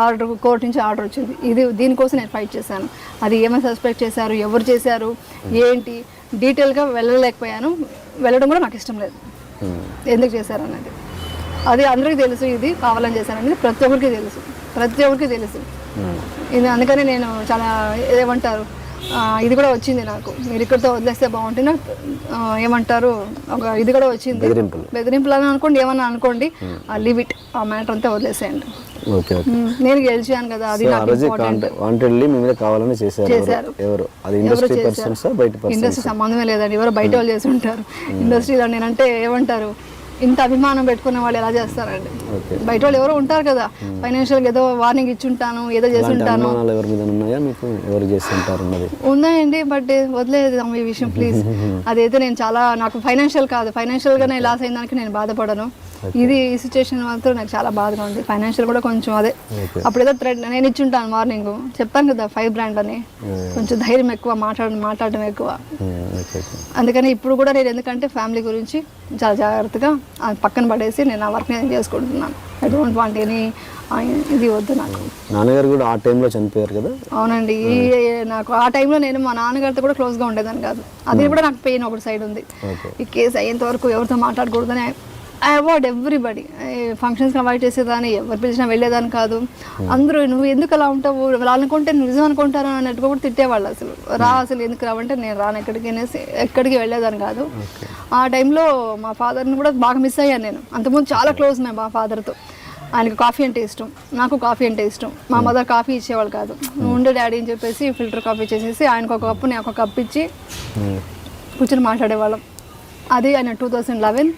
S2: ఆర్డర్, కోర్టు నుంచి ఆర్డర్ వచ్చింది. దీనికోసం నేను ఫైట్ చేశాను. అది ఏమైనా సస్పెక్ట్ చేశారు, ఎవరు చేశారు, ఏంటి డీటెయిల్గా వెళ్ళలేకపోయాను. వెళ్ళడం కూడా నాకు ఇష్టం లేదు, ఎందుకు చేశారు అనేది. అది అందరికీ తెలుసు, ఇది కావాలని చేశారనేది ప్రతి ఒక్కరికి తెలుసు. ఇది అందుకని నేను చాలా ఏమంటారు, ఇది కూడా వచ్చింది నాకు, మీరు ఇక్కడితో వదిలేస్తే బాగుంటుంది, ఏమంటారు ఒక ఇది కూడా వచ్చింది, బెదిరింపులు అని అనుకోండి, ఏమన్నా అనుకోండి, లీవ్ ఇట్, ఆ మ్యాటర్ అంతా వదిలేసేయండి. నేను గెలిచాను కదా, అది ఇండస్ట్రీ సంబంధమే లేదండి, ఎవరో బయట వాళ్ళు చేసి ఉంటారు. ఇండస్ట్రీలో నేనంటే ఏమంటారు, ఇంత అభిమానం పెట్టుకున్న వాళ్ళు ఎలా చేస్తారండి? బయట వాళ్ళు ఎవరో ఉంటారు కదా, ఫైనాన్షియల్గా ఏదో వార్నింగ్ ఇచ్చుంటాను, ఏదో చేసి ఉంటాను. ఉన్నాయండి, బట్ వదిలేదు ఈ విషయం ప్లీజ్. అదైతే నేను చాలా, నాకు ఫైనాన్షియల్ కాదు, ఫైనాన్షియల్గా లాస్ అయిన దానికి నేను బాధపడను. ఇది ఈ సిచ్యువేషన్ మాత్రం నాకు చాలా బాధగా ఉంది. ఫైనాన్షియల్ కూడా కొంచెం అదే, అప్పుడు ఏదో థ్రెడ్ నేను ఇచ్చుంటాను, మార్నింగ్ చెప్పాను కదా 5 బ్రాండ్ అని, కొంచెం ధైర్యం ఎక్కువ, మాట్లాడడం ఎక్కువ. అందుకని ఇప్పుడు కూడా నేను ఎందుకంటే ఫ్యామిలీ గురించి చాలా జాగ్రత్తగా పక్కన పడేసి నేను ఆ వర్క్ నేను చేసుకుంటున్నాను. ఐ డోంట్ వాంట్ ఎనీ ఇది వద్దు నాకు.
S1: నాన్నగారు కూడా ఆ టైంలో చనిపోయారు కదా?
S2: అవునండి, నాకు ఆ టైంలో నేను మా నాన్నగారితో కూడా క్లోజ్గా ఉండేదాన్ని కాదు. అది కూడా నాకు పెయిన్ ఒకటి సైడ్ ఉంది. ఈ కేసు అయ్యేంత వరకు ఎవరితో మాట్లాడకూడదని ఐ అవాయిడ్ ఎవ్రీబడి. ఫంక్షన్స్కి అవాయిడ్ చేసేదాన్ని, ఎవరు పిలిచినా వెళ్ళేదాన్ని కాదు. అందరూ నువ్వు ఎందుకు అలా ఉంటావు, వాళ్ళు అనుకుంటే నువ్వు నిజం అనుకుంటాను అన్నట్టుగా కూడా తిట్టేవాళ్ళు. అసలు ఎందుకు రావంటే నేను రాను ఎక్కడికి వెళ్ళేదాన్ని కాదు. ఆ టైంలో మా ఫాదర్ని కూడా బాగా మిస్ అయ్యాను నేను. అంతకుముందు చాలా క్లోజ్ మేము మా ఫాదర్తో. ఆయనకు కాఫీ అంటే ఇష్టం, నాకు కాఫీ అంటే ఇష్టం. మా మదర్ కాఫీ ఇచ్చేవాళ్ళు కాదు, నువ్వు ఉండే డాడీ అని చెప్పేసి ఫిల్టర్ కాఫీ చేసేసి ఆయనకు ఒక కప్పు, నేను ఒక కప్పు ఇచ్చి కూర్చొని మాట్లాడేవాళ్ళం. అది ఆయన 2011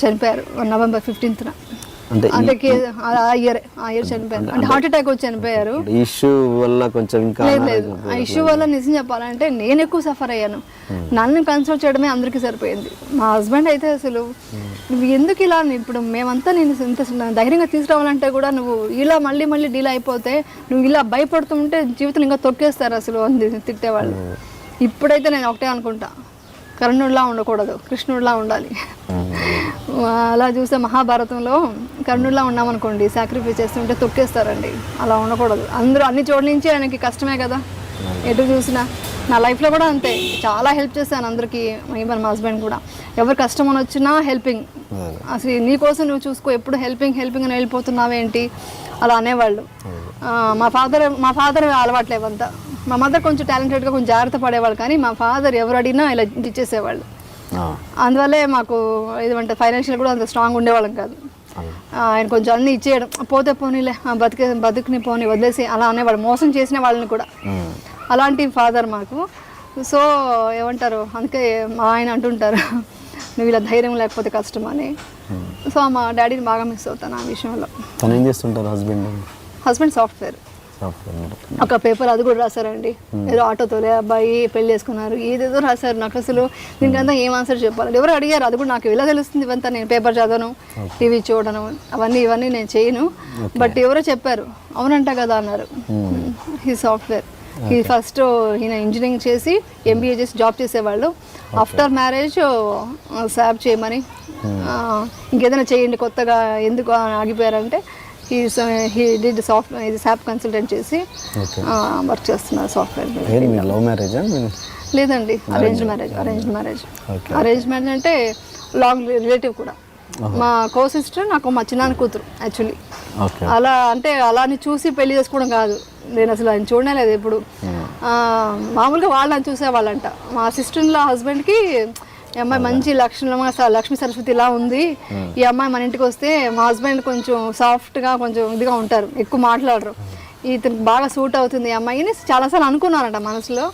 S2: చనిపోయారు November 15th. అంటే ఆ ఇయర్ చనిపోయారు. అంటే హార్ట్ అటాక్ వచ్చి చనిపోయారు.
S1: ఇష్యూ వల్ల కొంచెం
S2: లేదు, ఆ ఇష్యూ వల్ల నిజం చెప్పాలంటే నేను ఎక్కువ సఫర్ అయ్యాను. నన్ను కన్సల్ట్ చేయడమే అందరికీ సరిపోయింది. మా హస్బెండ్ అయితే అసలు నువ్వు ఎందుకు ఇలా, ఇప్పుడు మేమంతా నేను ఇంత ధైర్యంగా తీసుకురావాలంటే కూడా నువ్వు ఇలా మళ్ళీ డీల్ అయిపోతే, నువ్వు ఇలా భయపడుతుంటే జీవితం ఇంకా తొక్కేస్తారు అసలు అని తిట్టేవాళ్ళు. ఇప్పుడైతే నేను ఒకటే అనుకుంటా, కర్ణుడిలా ఉండకూడదు, కృష్ణుడిలా ఉండాలి. అలా చూస్తే మహాభారతంలో కర్ణుడిలా ఉన్నామనుకోండి, సాక్రిఫైస్ చేస్తుంటే తొక్కేస్తారండి. అలా ఉండకూడదు. అందరూ అన్ని చోట్ల నుంచి ఆయనకి కష్టమే కదా, ఎటు చూసినా. నా లైఫ్లో కూడా అంతే, చాలా హెల్ప్ చేశాను అందరికీ. ఈవెన్ మా హస్బెండ్ కూడా, ఎవరు కష్టం అని వచ్చినా హెల్పింగ్. అసలు నీకోసం నువ్వు చూసుకో, ఎప్పుడు హెల్పింగ్ అని వెళ్ళిపోతున్నావేంటి అలా అనేవాళ్ళు. మా ఫాదర్ అలవాట్లేవంతా. మా మదర్ కొంచెం టాలెంటెడ్గా కొంచెం జాగ్రత్త పడేవాళ్ళు, కానీ మా ఫాదర్ ఎవరు అడిగినా ఇలా ఇచ్చేసేవాళ్ళు. అందువల్లే మాకు ఏదంటే ఫైనాన్షియల్ కూడా అంత స్ట్రాంగ్ ఉండేవాళ్ళం కాదు. ఆయన కొంచెం అన్నీ ఇచ్చేయడం, పోతే పోనీలే బతుకుని పోనీ వదిలేసి అలా అనేవాళ్ళు, మోసం చేసిన వాళ్ళని కూడా. అలాంటి ఫాదర్ మాకు. సో ఏమంటారు, అందుకే మా ఆయన అంటుంటారు నువ్వు ఇలా ధైర్యం లేకపోతే కష్టం అని. సో మా డాడీని బాగా మిస్ అవుతాను ఆ విషయంలో.
S1: ఏం చేస్తుంటారు
S2: హస్బెండ్ సాఫ్ట్వేర్. ఒక పేపర్ అది కూడా రాశారండి, ఏదో ఆటో తోలే అబ్బాయి పెళ్లి చేసుకున్నారు, ఏదేదో రాశారు. నాకు అసలు దీనికంతా ఏం ఆన్సర్ చెప్పాలి, ఎవరు అడిగారు, అది కూడా నాకు ఎలా తెలుస్తుంది? ఇవంతా నేను పేపర్ చదవను, టీవీ చూడను, ఇవన్నీ నేను చేయను. బట్ ఎవరో చెప్పారు, అవునంట కదా అన్నారు. ఈ సాఫ్ట్వేర్ ఫస్ట్ ఈయన ఇంజనీరింగ్ చేసి MBA చేసి జాబ్ చేసేవాళ్ళు. ఆఫ్టర్ మ్యారేజ్ శాప్ చేయమని, ఇంకేదైనా చేయండి కొత్తగా, ఎందుకు ఆగిపోయారంటే he did SAP కన్సల్టెంట్ చేసి వర్క్ చేస్తున్నారు సాఫ్ట్వేర్.
S1: లవ్ మ్యారేజా?
S2: లేదండి, అరేంజ్డ్ మ్యారేజ్. అరేంజ్ మ్యారేజ్ అంటే లాంగ్ రిలేటివ్ కూడా. మా కో సిస్టర్ నాకు మా చిన్నాన్న కూతురు యాక్చువల్లీ. అలా అంటే అలాని చూసి పెళ్లి చేసుకోవడం కాదు, నేను అసలు ఆయన చూడలేదు ఎప్పుడు. మామూలుగా వాళ్ళని చూసేవాళ్ళంట. మా సిస్టర్లో హస్బెండ్కి ఈ అమ్మాయి మంచి లక్ష్మీ సరస్వతి ఇలా ఉంది, ఈ అమ్మాయి మన ఇంటికి వస్తే, మా హస్బెండ్ కొంచెం సాఫ్ట్గా కొంచెం ఇదిగా ఉంటారు, ఎక్కువ మాట్లాడరు, ఇతనికి బాగా సూట్ అవుతుంది ఈ అమ్మాయిని చాలాసార్లు అనుకున్నారంట మనసులో.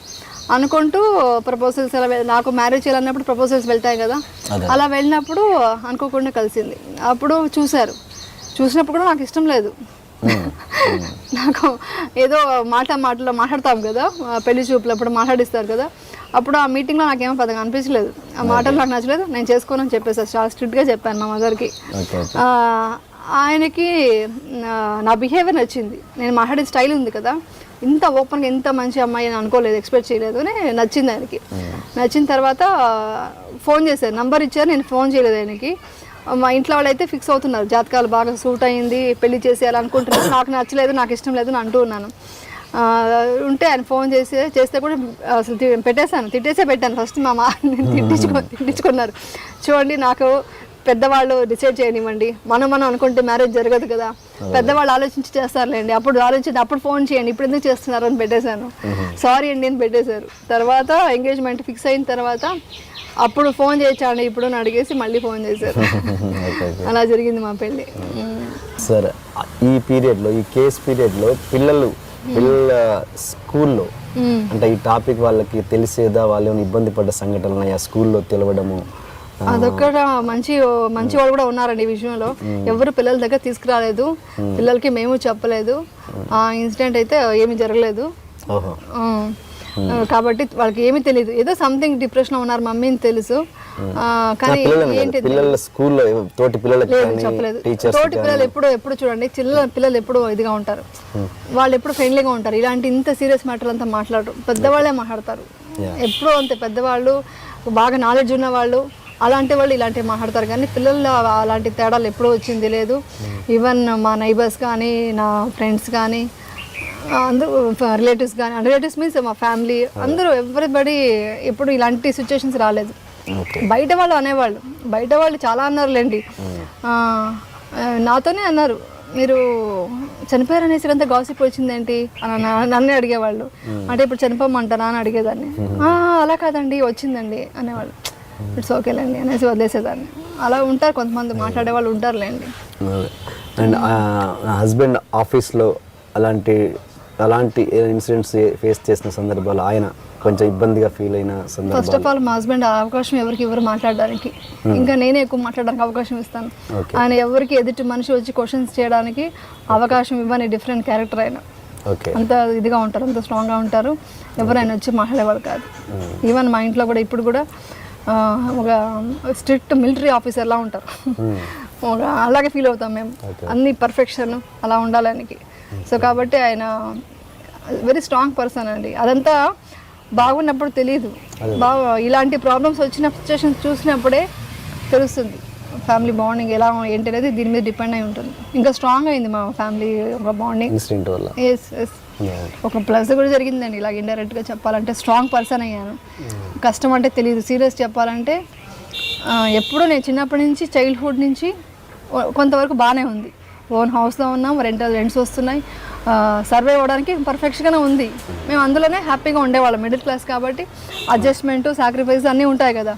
S2: అనుకుంటూ ప్రపోజల్స్ అలా, నాకు మ్యారేజ్ చేయాలన్నప్పుడు ప్రపోజల్స్ వెళ్తాయి కదా, అలా వెళ్ళినప్పుడు అనుకోకుండా కలిసింది. అప్పుడు చూసినప్పుడు కూడా నాకు ఇష్టం లేదు. నాకు ఏదో మాటలో మాట్లాడతాం కదా, పెళ్లి చూపులప్పుడు మాట్లాడిస్తారు కదా, అప్పుడు ఆ మీటింగ్లో నాకేమో పెద్దగా అనిపించలేదు, ఆ మాటలు నాకు నచ్చలేదు, నేను చేసుకోనని చెప్పేసి చాలా స్ట్రిక్ట్గా చెప్పాను మా మదర్కి. ఆయనకి నా బిహేవియర్ నచ్చింది, నేను మాట్లాడే స్టైల్ ఉంది కదా, ఇంత ఓపెన్గా ఇంత మంచి అమ్మాయి అని అనుకోలేదు, ఎక్స్పెక్ట్ చేయలేదు అని నచ్చింది ఆయనకి. నచ్చిన తర్వాత ఫోన్ చేశారు, నంబర్ ఇచ్చారు, నేను ఫోన్ చేయలేదు ఆయనకి. మా ఇంట్లో వాళ్ళు అయితే ఫిక్స్ అవుతున్నారు, జాతకాలు బాగా సూట్ అయ్యింది, పెళ్లి చేసేయాలనుకుంటున్నారు, నాకు నచ్చలేదు, నాకు ఇష్టం లేదు అని అంటూ ఉన్నాను. ఉంటే ఆయన ఫోన్ చేస్తే కూడా అసలు పెట్టేశాను, పెట్టాను ఫస్ట్. నేను తిట్టించుకున్నారు. చూడండి, నాకు పెద్దవాళ్ళు డిసైడ్ చేయనివ్వండి, మనం అనుకుంటే మ్యారేజ్ జరగదు కదా, పెద్దవాళ్ళు ఆలోచించి చేస్తారులేండి, అప్పుడు ఫోన్ చేయండి, ఇప్పుడు ఎందుకు చేస్తున్నారు అని పెట్టేశాను. సారీ అండి అని పెట్టేశారు. తర్వాత ఎంగేజ్మెంట్ ఫిక్స్ అయిన తర్వాత అప్పుడు ఫోన్ చేయొచ్చండి ఇప్పుడు అని అడిగేసి మళ్ళీ ఫోన్ చేశారు. అలా జరిగింది మా పెళ్ళి.
S1: సరే, ఈ పీరియడ్లో, ఈ కేస్ పీరియడ్లో పిల్లల స్కూల్లో అంటే ఈ టాపిక్ వాళ్ళకి తెలిసేదా, వాళ్ళు ఏమైనా ఇబ్బంది పడ్డ సంఘటనలు ఆ స్కూల్లో తెలవడము?
S2: అదొక్కడ మంచి వాళ్ళు కూడా ఉన్నారండి ఈ విషయంలో. ఎవరు పిల్లల దగ్గర తీసుకురాలేదు, పిల్లలకి మేము చెప్పలేదు. ఆ ఇన్సిడెంట్ అయితే ఏమీ జరగలేదు కాబట్టి వాళ్ళకి ఏమీ తెలియదు. ఏదో సంథింగ్ డిప్రెషన్ ఉన్నారు మమ్మీని తెలుసు, కానీ ఏంటి చెప్పలేదు. తోటి పిల్లలు ఎప్పుడు చూడండి, పిల్లలు ఎప్పుడు ఇదిగా ఉంటారు, వాళ్ళు ఎప్పుడు ఫ్రెండ్లీగా ఉంటారు. ఇలాంటి ఇంత సీరియస్ మ్యాటర్ అంతా మాట్లాడరు, పెద్దవాళ్ళే మాట్లాడతారు. ఎప్పుడూ అంతే, పెద్దవాళ్ళు బాగా నాలెడ్జ్ ఉన్న వాళ్ళు అలాంటి వాళ్ళు ఇలాంటివి మాట్లాడతారు. కానీ పిల్లల్లో అలాంటి తేడాలు ఎప్పుడూ వచ్చింది లేదు. ఈవెన్ మా నైబర్స్ కానీ, నా ఫ్రెండ్స్ కానీ, అందరూ రిలేటివ్స్ కానీ, రిలేటివ్స్ మీన్స్ మా ఫ్యామిలీ అందరూ, ఎవ్రీబడి ఎప్పుడు ఇలాంటి సిచ్యువేషన్స్ రాలేదు. బయట వాళ్ళు అనేవాళ్ళు, బయట వాళ్ళు చాలా అన్నారులేండి, నాతోనే అన్నారు, మీరు చనిపోయారు అనేసి అంతా గాసిప్ వచ్చిందేంటి అని నన్నే అడిగేవాళ్ళు. అంటే ఇప్పుడు చనిపోమంటారా అని అడిగేదాన్ని. అలా కాదండి వచ్చిందండి అనేవాళ్ళు. ఇట్స్ ఓకేలేండి అనేసి వదిలేసేదాన్ని. అలా ఉంటారు కొంతమంది, మాట్లాడే వాళ్ళు ఉంటారులేండి.
S1: అండ్ హస్బెండ్ ఆఫీస్లో అలాంటి ఇన్సిడెంట్స్ ఫేస్ చేసిన సందర్భాలు, ఆయన కొంచెం ఇబ్బందిగా ఫీల్ అయిన సందర్భాలు?
S2: ఫస్ట్ ఆఫ్ ఆల్ మా హస్బెండ్ అవకాశం ఎవరు మాట్లాడడానికి, ఇంకా నేనే ఎక్కువ మాట్లాడడానికి అవకాశం ఇస్తాను. ఆయన ఎవరికి ఎదుటి మనిషి వచ్చి క్వశ్చన్స్ చేయడానికి అవకాశం ఇవ్వని డిఫరెంట్ క్యారెక్టర్ ఆయన. అంత ఇదిగా ఉంటారు, అంత స్ట్రాంగ్గా ఉంటారు, ఎవరైనా వచ్చి మాట్లాడేవాళ్ళు కాదు. ఈవెన్ మా ఇంట్లో కూడా ఇప్పుడు కూడా ఒక స్ట్రిక్ట్ మిలిటరీ ఆఫీసర్లా ఉంటారు, అలాగే ఫీల్ అవుతాం మేము. అన్ని పర్ఫెక్షన్ అలా ఉండాలనికి. సో కాబట్టి ఆయన వెరీ స్ట్రాంగ్ పర్సన్ అండి. అదంతా బాగున్నప్పుడు తెలియదు, ఇలాంటి ప్రాబ్లమ్స్ వచ్చిన సిచ్యువేషన్స్ చూసినప్పుడే తెలుస్తుంది ఫ్యామిలీ బాండింగ్ ఎలా ఏంటి అనేది. దీని మీద డిపెండ్ అయి ఉంటుంది. ఇంకా స్ట్రాంగ్ అయింది మా ఫ్యామిలీ ఒక బాండింగ్. ఒక ప్లస్ కూడా జరిగిందండి ఇలా ఇండైరెక్ట్గా చెప్పాలంటే. స్ట్రాంగ్ పర్సన్ అయ్యాను. కష్టం అంటే తెలియదు, సీరియస్ చెప్పాలంటే ఎప్పుడూ నేను చిన్నప్పటి నుంచి, చైల్డ్హుడ్ నుంచి కొంతవరకు బాగానే ఉంది. ఓన్ హౌస్లో ఉన్నాం, రెంట్స్ వస్తున్నాయి, సర్వే అవ్వడానికి పర్ఫెక్ట్గానే ఉంది. మేము అందులోనే హ్యాపీగా ఉండేవాళ్ళం. మిడిల్ క్లాస్ కాబట్టి అడ్జస్ట్మెంట్, సాక్రిఫైస్ అన్నీ ఉంటాయి కదా.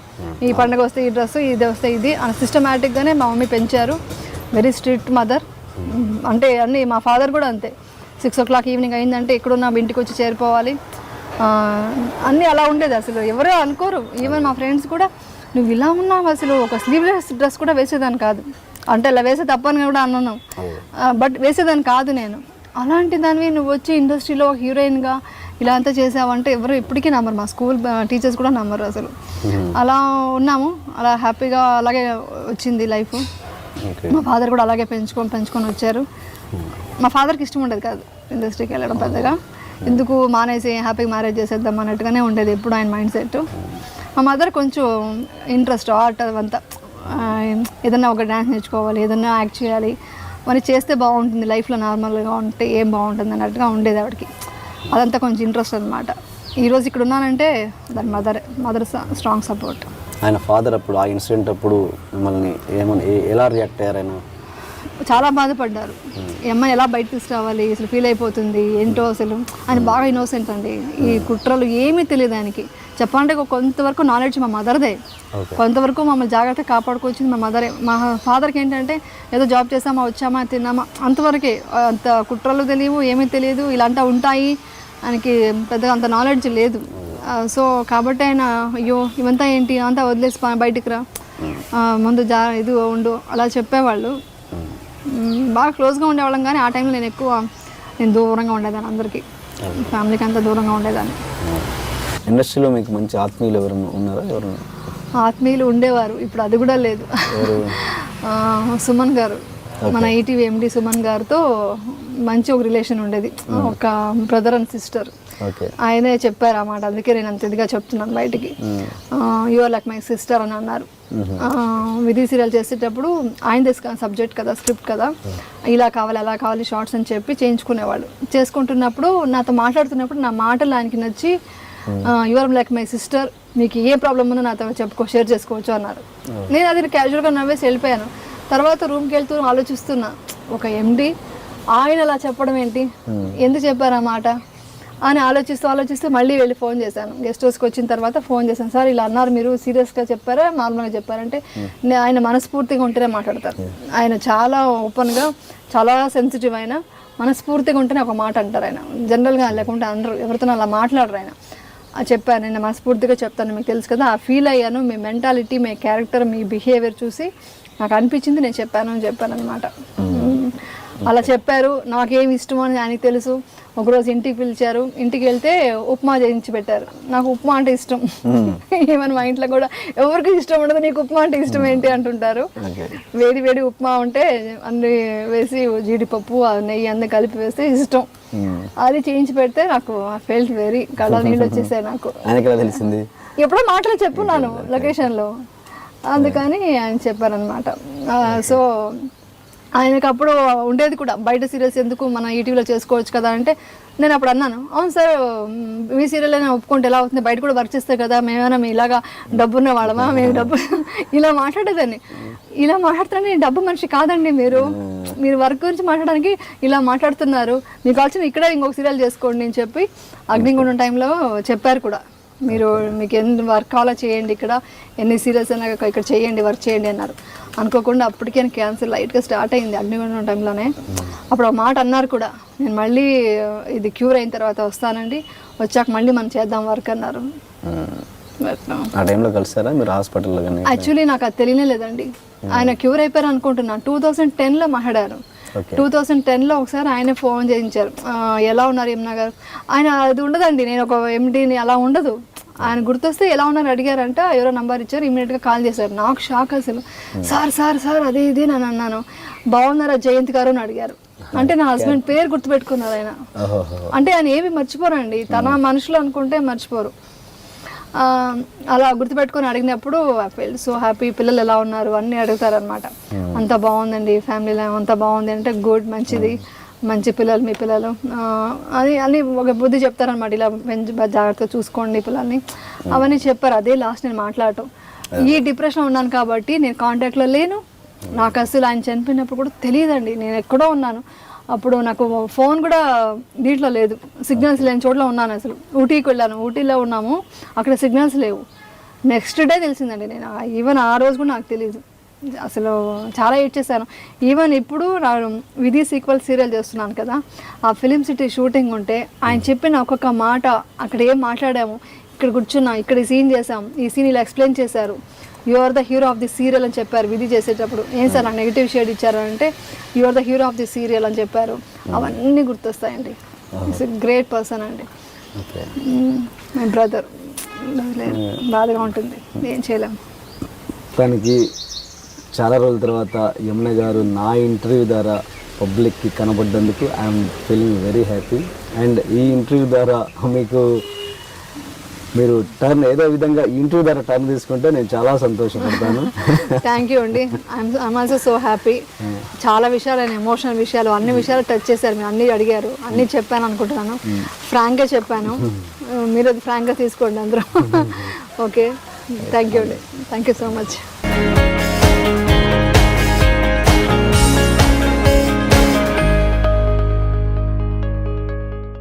S2: ఈ పండుగ వస్తే ఈ డ్రెస్, ఇది వస్తే ఇది అని సిస్టమేటిక్గానే మా మమ్మీ పెంచారు. Very strict mother. అంటే అన్నీ మా ఫాదర్ కూడా అంతే. 6 o'clock ఈవినింగ్ అయిందంటే ఎక్కడున్నా ఇంటికి వచ్చి చేరిపోవాలి. అన్నీ అలా ఉండేది. అసలు ఎవరో అనుకోరు. ఈవెన్ మా ఫ్రెండ్స్ కూడా, నువ్వు ఇలా ఉన్నావు, అసలు ఒక స్లీవ్లెస్ డ్రెస్ కూడా వేసేదాన్ని కాదు. అంటే ఇలా వేసే తప్పని కూడా అన్నాను, బట్ వేసేదాన్ని కాదు నేను. అలాంటి దానివి నువ్వు వచ్చి ఇండస్ట్రీలో హీరోయిన్గా ఇలా అంతా చేసావంటే ఎవరు ఇప్పటికీ నమ్మరు. మా స్కూల్ టీచర్స్ కూడా నమ్మరు అసలు. అలా ఉన్నాము, అలా హ్యాపీగా అలాగే వచ్చింది లైఫ్. మా ఫాదర్ కూడా అలాగే పెంచుకొని వచ్చారు. మా ఫాదర్కి ఇష్టం ఉండేది కాదు ఇండస్ట్రీకి వెళ్ళడం పెద్దగా. ఎందుకు మానేసి హ్యాపీగా మ్యారేజ్ చేసేద్దాం అన్నట్టుగానే ఉండేది ఎప్పుడు ఆయన మైండ్ సెట్. మా మదర్ కొంచెం ఇంట్రెస్ట్, ఆర్ట్ అదంతా, ఏదన్నా ఒక డ్యాన్స్ నేర్చుకోవాలి, ఏదన్నా యాక్ట్ చేయాలి, మరి చేస్తే బాగుంటుంది లైఫ్లో, నార్మల్గా ఉంటే ఏం బాగుంటుంది అన్నట్టుగా ఉండేది ఆవిడకి. అదంతా కొంచెం ఇంట్రెస్ట్ అనమాట. ఈరోజు ఇక్కడ ఉన్నానంటే దాని మదర్ స్ట్రాంగ్ సపోర్ట్.
S1: ఆయన ఫాదర్ అప్పుడు ఆ ఇన్సిడెంట్ అప్పుడు మిమ్మల్ని ఎలా రియాక్ట్ అయ్యారు? ఆయన
S2: చాలా బాధపడ్డారు. ఈ అమ్మాయి ఎలా బయట తీసుకురావాలి, అసలు ఫీల్ అయిపోతుంది ఏంటో. అసలు ఆయన బాగా ఇన్నోసెంట్ అండి. ఈ కుట్రలు ఏమీ తెలియదు ఆయనకి. చెప్పాలంటే కొంతవరకు నాలెడ్జ్ మా మదర్దే. కొంతవరకు మమ్మల్ని జాగ్రత్తగా కాపాడుకొచ్చింది మా మదరే. మా ఫాదర్కి ఏంటంటే ఏదో జాబ్ చేసామా, వచ్చామా, తిన్నామా, అంతవరకే. అంత కుట్రలు తెలియవు, ఏమీ తెలియదు, ఇలాంటి ఉంటాయి ఆయనకి పెద్దగా అంత నాలెడ్జ్ లేదు. సో కాబట్టి ఆయన అయ్యో ఇవంతా ఏంటి, అంతా వదిలేసి బయటికి రా, ముందు ఇది ఉండు అలా చెప్పేవాళ్ళు. బాగా క్లోజ్గా ఉండేవాళ్ళం. కానీ ఆ టైంలో నేను దూరంగా ఉండేదాన్ని, అందరికీ ఫ్యామిలీకి అంతా దూరంగా ఉండేదాన్ని.
S1: ఇండస్ట్రీలో మీకు మంచి ఆత్మీయులు ఎవరైనా ఉన్నారా? ఎవరైనా
S2: ఆత్మీయులు ఉండేవారు, ఇప్పుడు అది కూడా లేదు. సుమన్ గారు, మన ఈటీవీ ఎండి సుమన్ గారితో మంచి ఒక రిలేషన్ ఉండేది, ఒక బ్రదర్ అండ్ సిస్టర్.
S1: ఓకే.
S2: ఆయనే చెప్పారు అన్నమాట, అందుకే నేను అంత ఇదిగా చెప్తున్నాను బయటికి. You are like my sister అని అన్నారు. విధి సీరియల్ చేసేటప్పుడు ఆయన సబ్జెక్ట్ కదా, స్క్రిప్ట్ కదా, ఇలా కావాలి అలా కావాలి షార్ట్స్ అని చెప్పి చేయించుకునేవాళ్ళు. చేసుకుంటున్నప్పుడు నాతో మాట్లాడుతున్నప్పుడు నా మాటలు ఆయనకి నచ్చి you are like my sister, మీకు ఏ ప్రాబ్లం ఉందో నాతో షేర్ చేసుకోవచ్చు అన్నారు. నేను అది క్యాజువల్గా నవ్వేసి వెళ్ళిపోయాను. తర్వాత రూమ్కి వెళ్తూ ఆలోచిస్తున్నా, ఒక ఎండి ఆయన అలా చెప్పడం ఏంటి, ఎందుకు చెప్పారు ఆ మాట అని ఆలోచిస్తూ మళ్ళీ వెళ్ళి ఫోన్ చేశాను. గెస్ట్ హౌస్కి వచ్చిన తర్వాత ఫోన్ చేశాను, సార్ ఇలా అన్నారు, మీరు సీరియస్గా చెప్పారా నార్మల్గా చెప్పారంటే, ఆయన మనస్ఫూర్తిగా ఉంటేనే మాట్లాడతారు. ఆయన చాలా ఓపెన్గా, చాలా సెన్సిటివ్, అయినా మనస్ఫూర్తిగా ఉంటేనే ఒక మాట అంటారు ఆయన. జనరల్గా లేకుంటే అందరూ ఎవరితో అలా మాట్లాడరు ఆయన. చెప్పాను, నేను మనస్ఫూర్తిగా చెప్తాను, మీకు తెలుసు కదా, ఆ ఫీల్ అయ్యాను, మీ మెంటాలిటీ, మీ క్యారెక్టర్, మీ బిహేవియర్ చూసి నాకు అనిపించింది, నేను చెప్పాను అనమాట. అలా చెప్పారు. నాకేమి ఇష్టమో అని ఆయనకి తెలుసు. ఒకరోజు ఇంటికి పిలిచారు, ఇంటికి వెళ్తే ఉప్మా చేయించి పెట్టారు. నాకు ఉప్మా అంటే ఇష్టం. ఈవెన్ మా ఇంట్లో కూడా ఎవరికి ఇష్టం ఉండదు, నీకు ఉప్మా అంటే ఇష్టం ఏంటి అంటుంటారు. వేడి వేడి ఉప్మా ఉంటే అన్ని వేసి జీడిపప్పు నెయ్యి అన్నీ కలిపి వేస్తే ఇష్టం. అది చేయించి పెడితే నాకు ఫెల్ట్ వెరీ కళ్ళ నీళ్ళు వచ్చేసాయి నాకు.
S1: తెలిసింది
S2: ఎప్పుడో మాటలు చెప్పున్నాను లొకేషన్లో, అందుకని ఆయన చెప్పారనమాట. సో ఆయనకు అప్పుడు ఉండేది కూడా, బయట సీరియల్స్ ఎందుకు మన ఈటీవీలో చేసుకోవచ్చు కదా అంటే, నేను అప్పుడు అన్నాను, అవును సార్ మీ సీరియల్ అయినా ఒప్పుకుంటే ఎలా అవుతుంది, బయట కూడా వర్క్ చేస్తే కదా, మేమైనా మీ ఇలాగా డబ్బున్న వాళ్ళమా, మేము డబ్బు ఇలా మాట్లాడేదాన్ని. ఇలా మాట్లాడుతున్నా, నేను డబ్బు మనిషి కాదండి, మీరు వర్క్ గురించి మాట్లాడడానికి ఇలా మాట్లాడుతున్నారు, మీకు కావాల్సిన ఇక్కడే ఇంకొక సీరియల్ చేసుకోండి అని చెప్పి అగ్నిగుండం టైంలో చెప్పారు కూడా. మీకు ఎన్ని వర్క్ కావాలో చేయండి, ఇక్కడ ఎన్ని సీరియల్స్ అయినా ఇక్కడ చేయండి, వర్క్ చేయండి అన్నారు. అనుకోకుండా అప్పటికే క్యాన్సర్ లైట్గా స్టార్ట్ అయింది అగ్నిగుండం టైంలోనే. అప్పుడు ఒక మాట అన్నారు కూడా, నేను మళ్ళీ ఇది క్యూర్ అయిన తర్వాత వస్తానండి, వచ్చాక మళ్ళీ మనం చేద్దాం వర్క్ అన్నారు.
S1: ఆ టైంలో కలిసారా మీరు హాస్పిటల్లో?
S2: యాక్చువల్లీ నాకు అది తెలియనే లేదండి. ఆయన క్యూర్ అయిపోయారు అనుకుంటున్నాను. 2010లో మాట్లాడారు. 2010లో ఒకసారి ఆయన ఫోన్ చేయించారు, ఎలా ఉన్నారు యమునా గారు. ఆయన అది ఉండదండి, నేను ఒక ఎండీని అలా ఉండదు. ఆయన గుర్తొస్తే ఎలా ఉన్నారు అడిగారంట, ఎవరో నంబర్ ఇచ్చారు, ఇమీడియట్గా కాల్ చేశారు. నాకు షాక్ అసలు. సార్ అదే ఇది నేను అన్నాను. బాగున్నారా జయంత్ గారు అని అడిగారు. అంటే నా హస్బెండ్ పేరు గుర్తుపెట్టుకున్నారు ఆయన. అంటే ఆయన ఏమి మర్చిపోరండి, తన మనుషులు అనుకుంటే మర్చిపోరు. అలా గుర్తుపెట్టుకొని అడిగినప్పుడు ఐ ఫెల్ట్ సో హ్యాపీ. పిల్లలు ఎలా ఉన్నారు అన్నీ అడుగుతారనమాట. అంత బాగుందండి, ఫ్యామిలీలో అంత బాగుంది అంటే గుడ్, మంచిది, మంచి పిల్లలు మీ పిల్లలు అని ఒక బుద్ధి చెప్తారనమాట. ఇలా జాగ్రత్తగా చూసుకోండి పిల్లల్ని, అవన్నీ చెప్పారు. అదే లాస్ట్ నేను మాట్లాడటం. ఈ డిప్రెషన్ ఉన్నాను కాబట్టి నేను కాంటాక్ట్లో లేను. నాకు అసలు ఆయన చనిపోయినప్పుడు కూడా తెలియదండి, నేను ఎక్కడో ఉన్నాను. అప్పుడు నాకు ఫోన్ కూడా దీంట్లో లేదు, సిగ్నల్స్ లేని చోట్ల ఉన్నాను. అసలు ఊటీకి వెళ్ళాను, ఊటీలో ఉన్నాము, అక్కడ సిగ్నల్స్ లేవు. నెక్స్ట్ డే తెలిసిందండి. నేను ఈవెన్ ఆ రోజు కూడా నాకు తెలియదు. అసలు చాలా ఏడ్ చేశాను. ఈవెన్ ఇప్పుడు నేను విధి సీక్వెల్ సీరియల్ చేస్తున్నాను కదా, ఆ ఫిలిం సిటీ షూటింగ్ ఉంటే ఆయన చెప్పిన ఒక్కొక్క మాట, అక్కడ ఏం మాట్లాడాము, ఇక్కడ కూర్చున్నా, ఇక్కడ ఈ సీన్ చేసాం, ఈ సీన్ ఇలా ఎక్స్ప్లెయిన్ చేశారు, you are the hero of the serial అని చెప్పారు విధి చేసేటప్పుడు. ఏం సార్ నాకు నెగిటివ్ షేడ్ ఇచ్చారు అంటే, you are the hero of the serial అని చెప్పారు. అవన్నీ గుర్తొస్తాయండి. ఇట్స్ ఎ గ్రేట్ పర్సన్ అండి, మై బ్రదర్. బాధగా ఉంటుంది, ఏం చేయలేము.
S1: దానికి చాలా రోజుల తర్వాత యమున గారు నా ఇంటర్వ్యూ ద్వారా పబ్లిక్కి కనబడ్డందుకు I'm feeling very happy. And ఈ ఇంటర్వ్యూ ద్వారా మీకు మీరు టర్న్ ఏదో విధంగా ఇంటర్వ్యూ ద్వారా టర్న్ తీసుకుంటే నేను చాలా సంతోషపడతాను.
S2: థ్యాంక్ యూ అండి. I'm also so happy. చాలా విషయాలు, ఎమోషనల్ విషయాలు, అన్ని విషయాలు టచ్ చేశారు. మీరు అన్నీ అడిగారు, అన్నీ చెప్పాను అనుకుంటున్నాను. ఫ్రాంక్గా చెప్పాను, మీరు అది ఫ్రాంక్గా తీసుకోండి అందరూ. ఓకే, థ్యాంక్ యూ అండి. Thank you so much.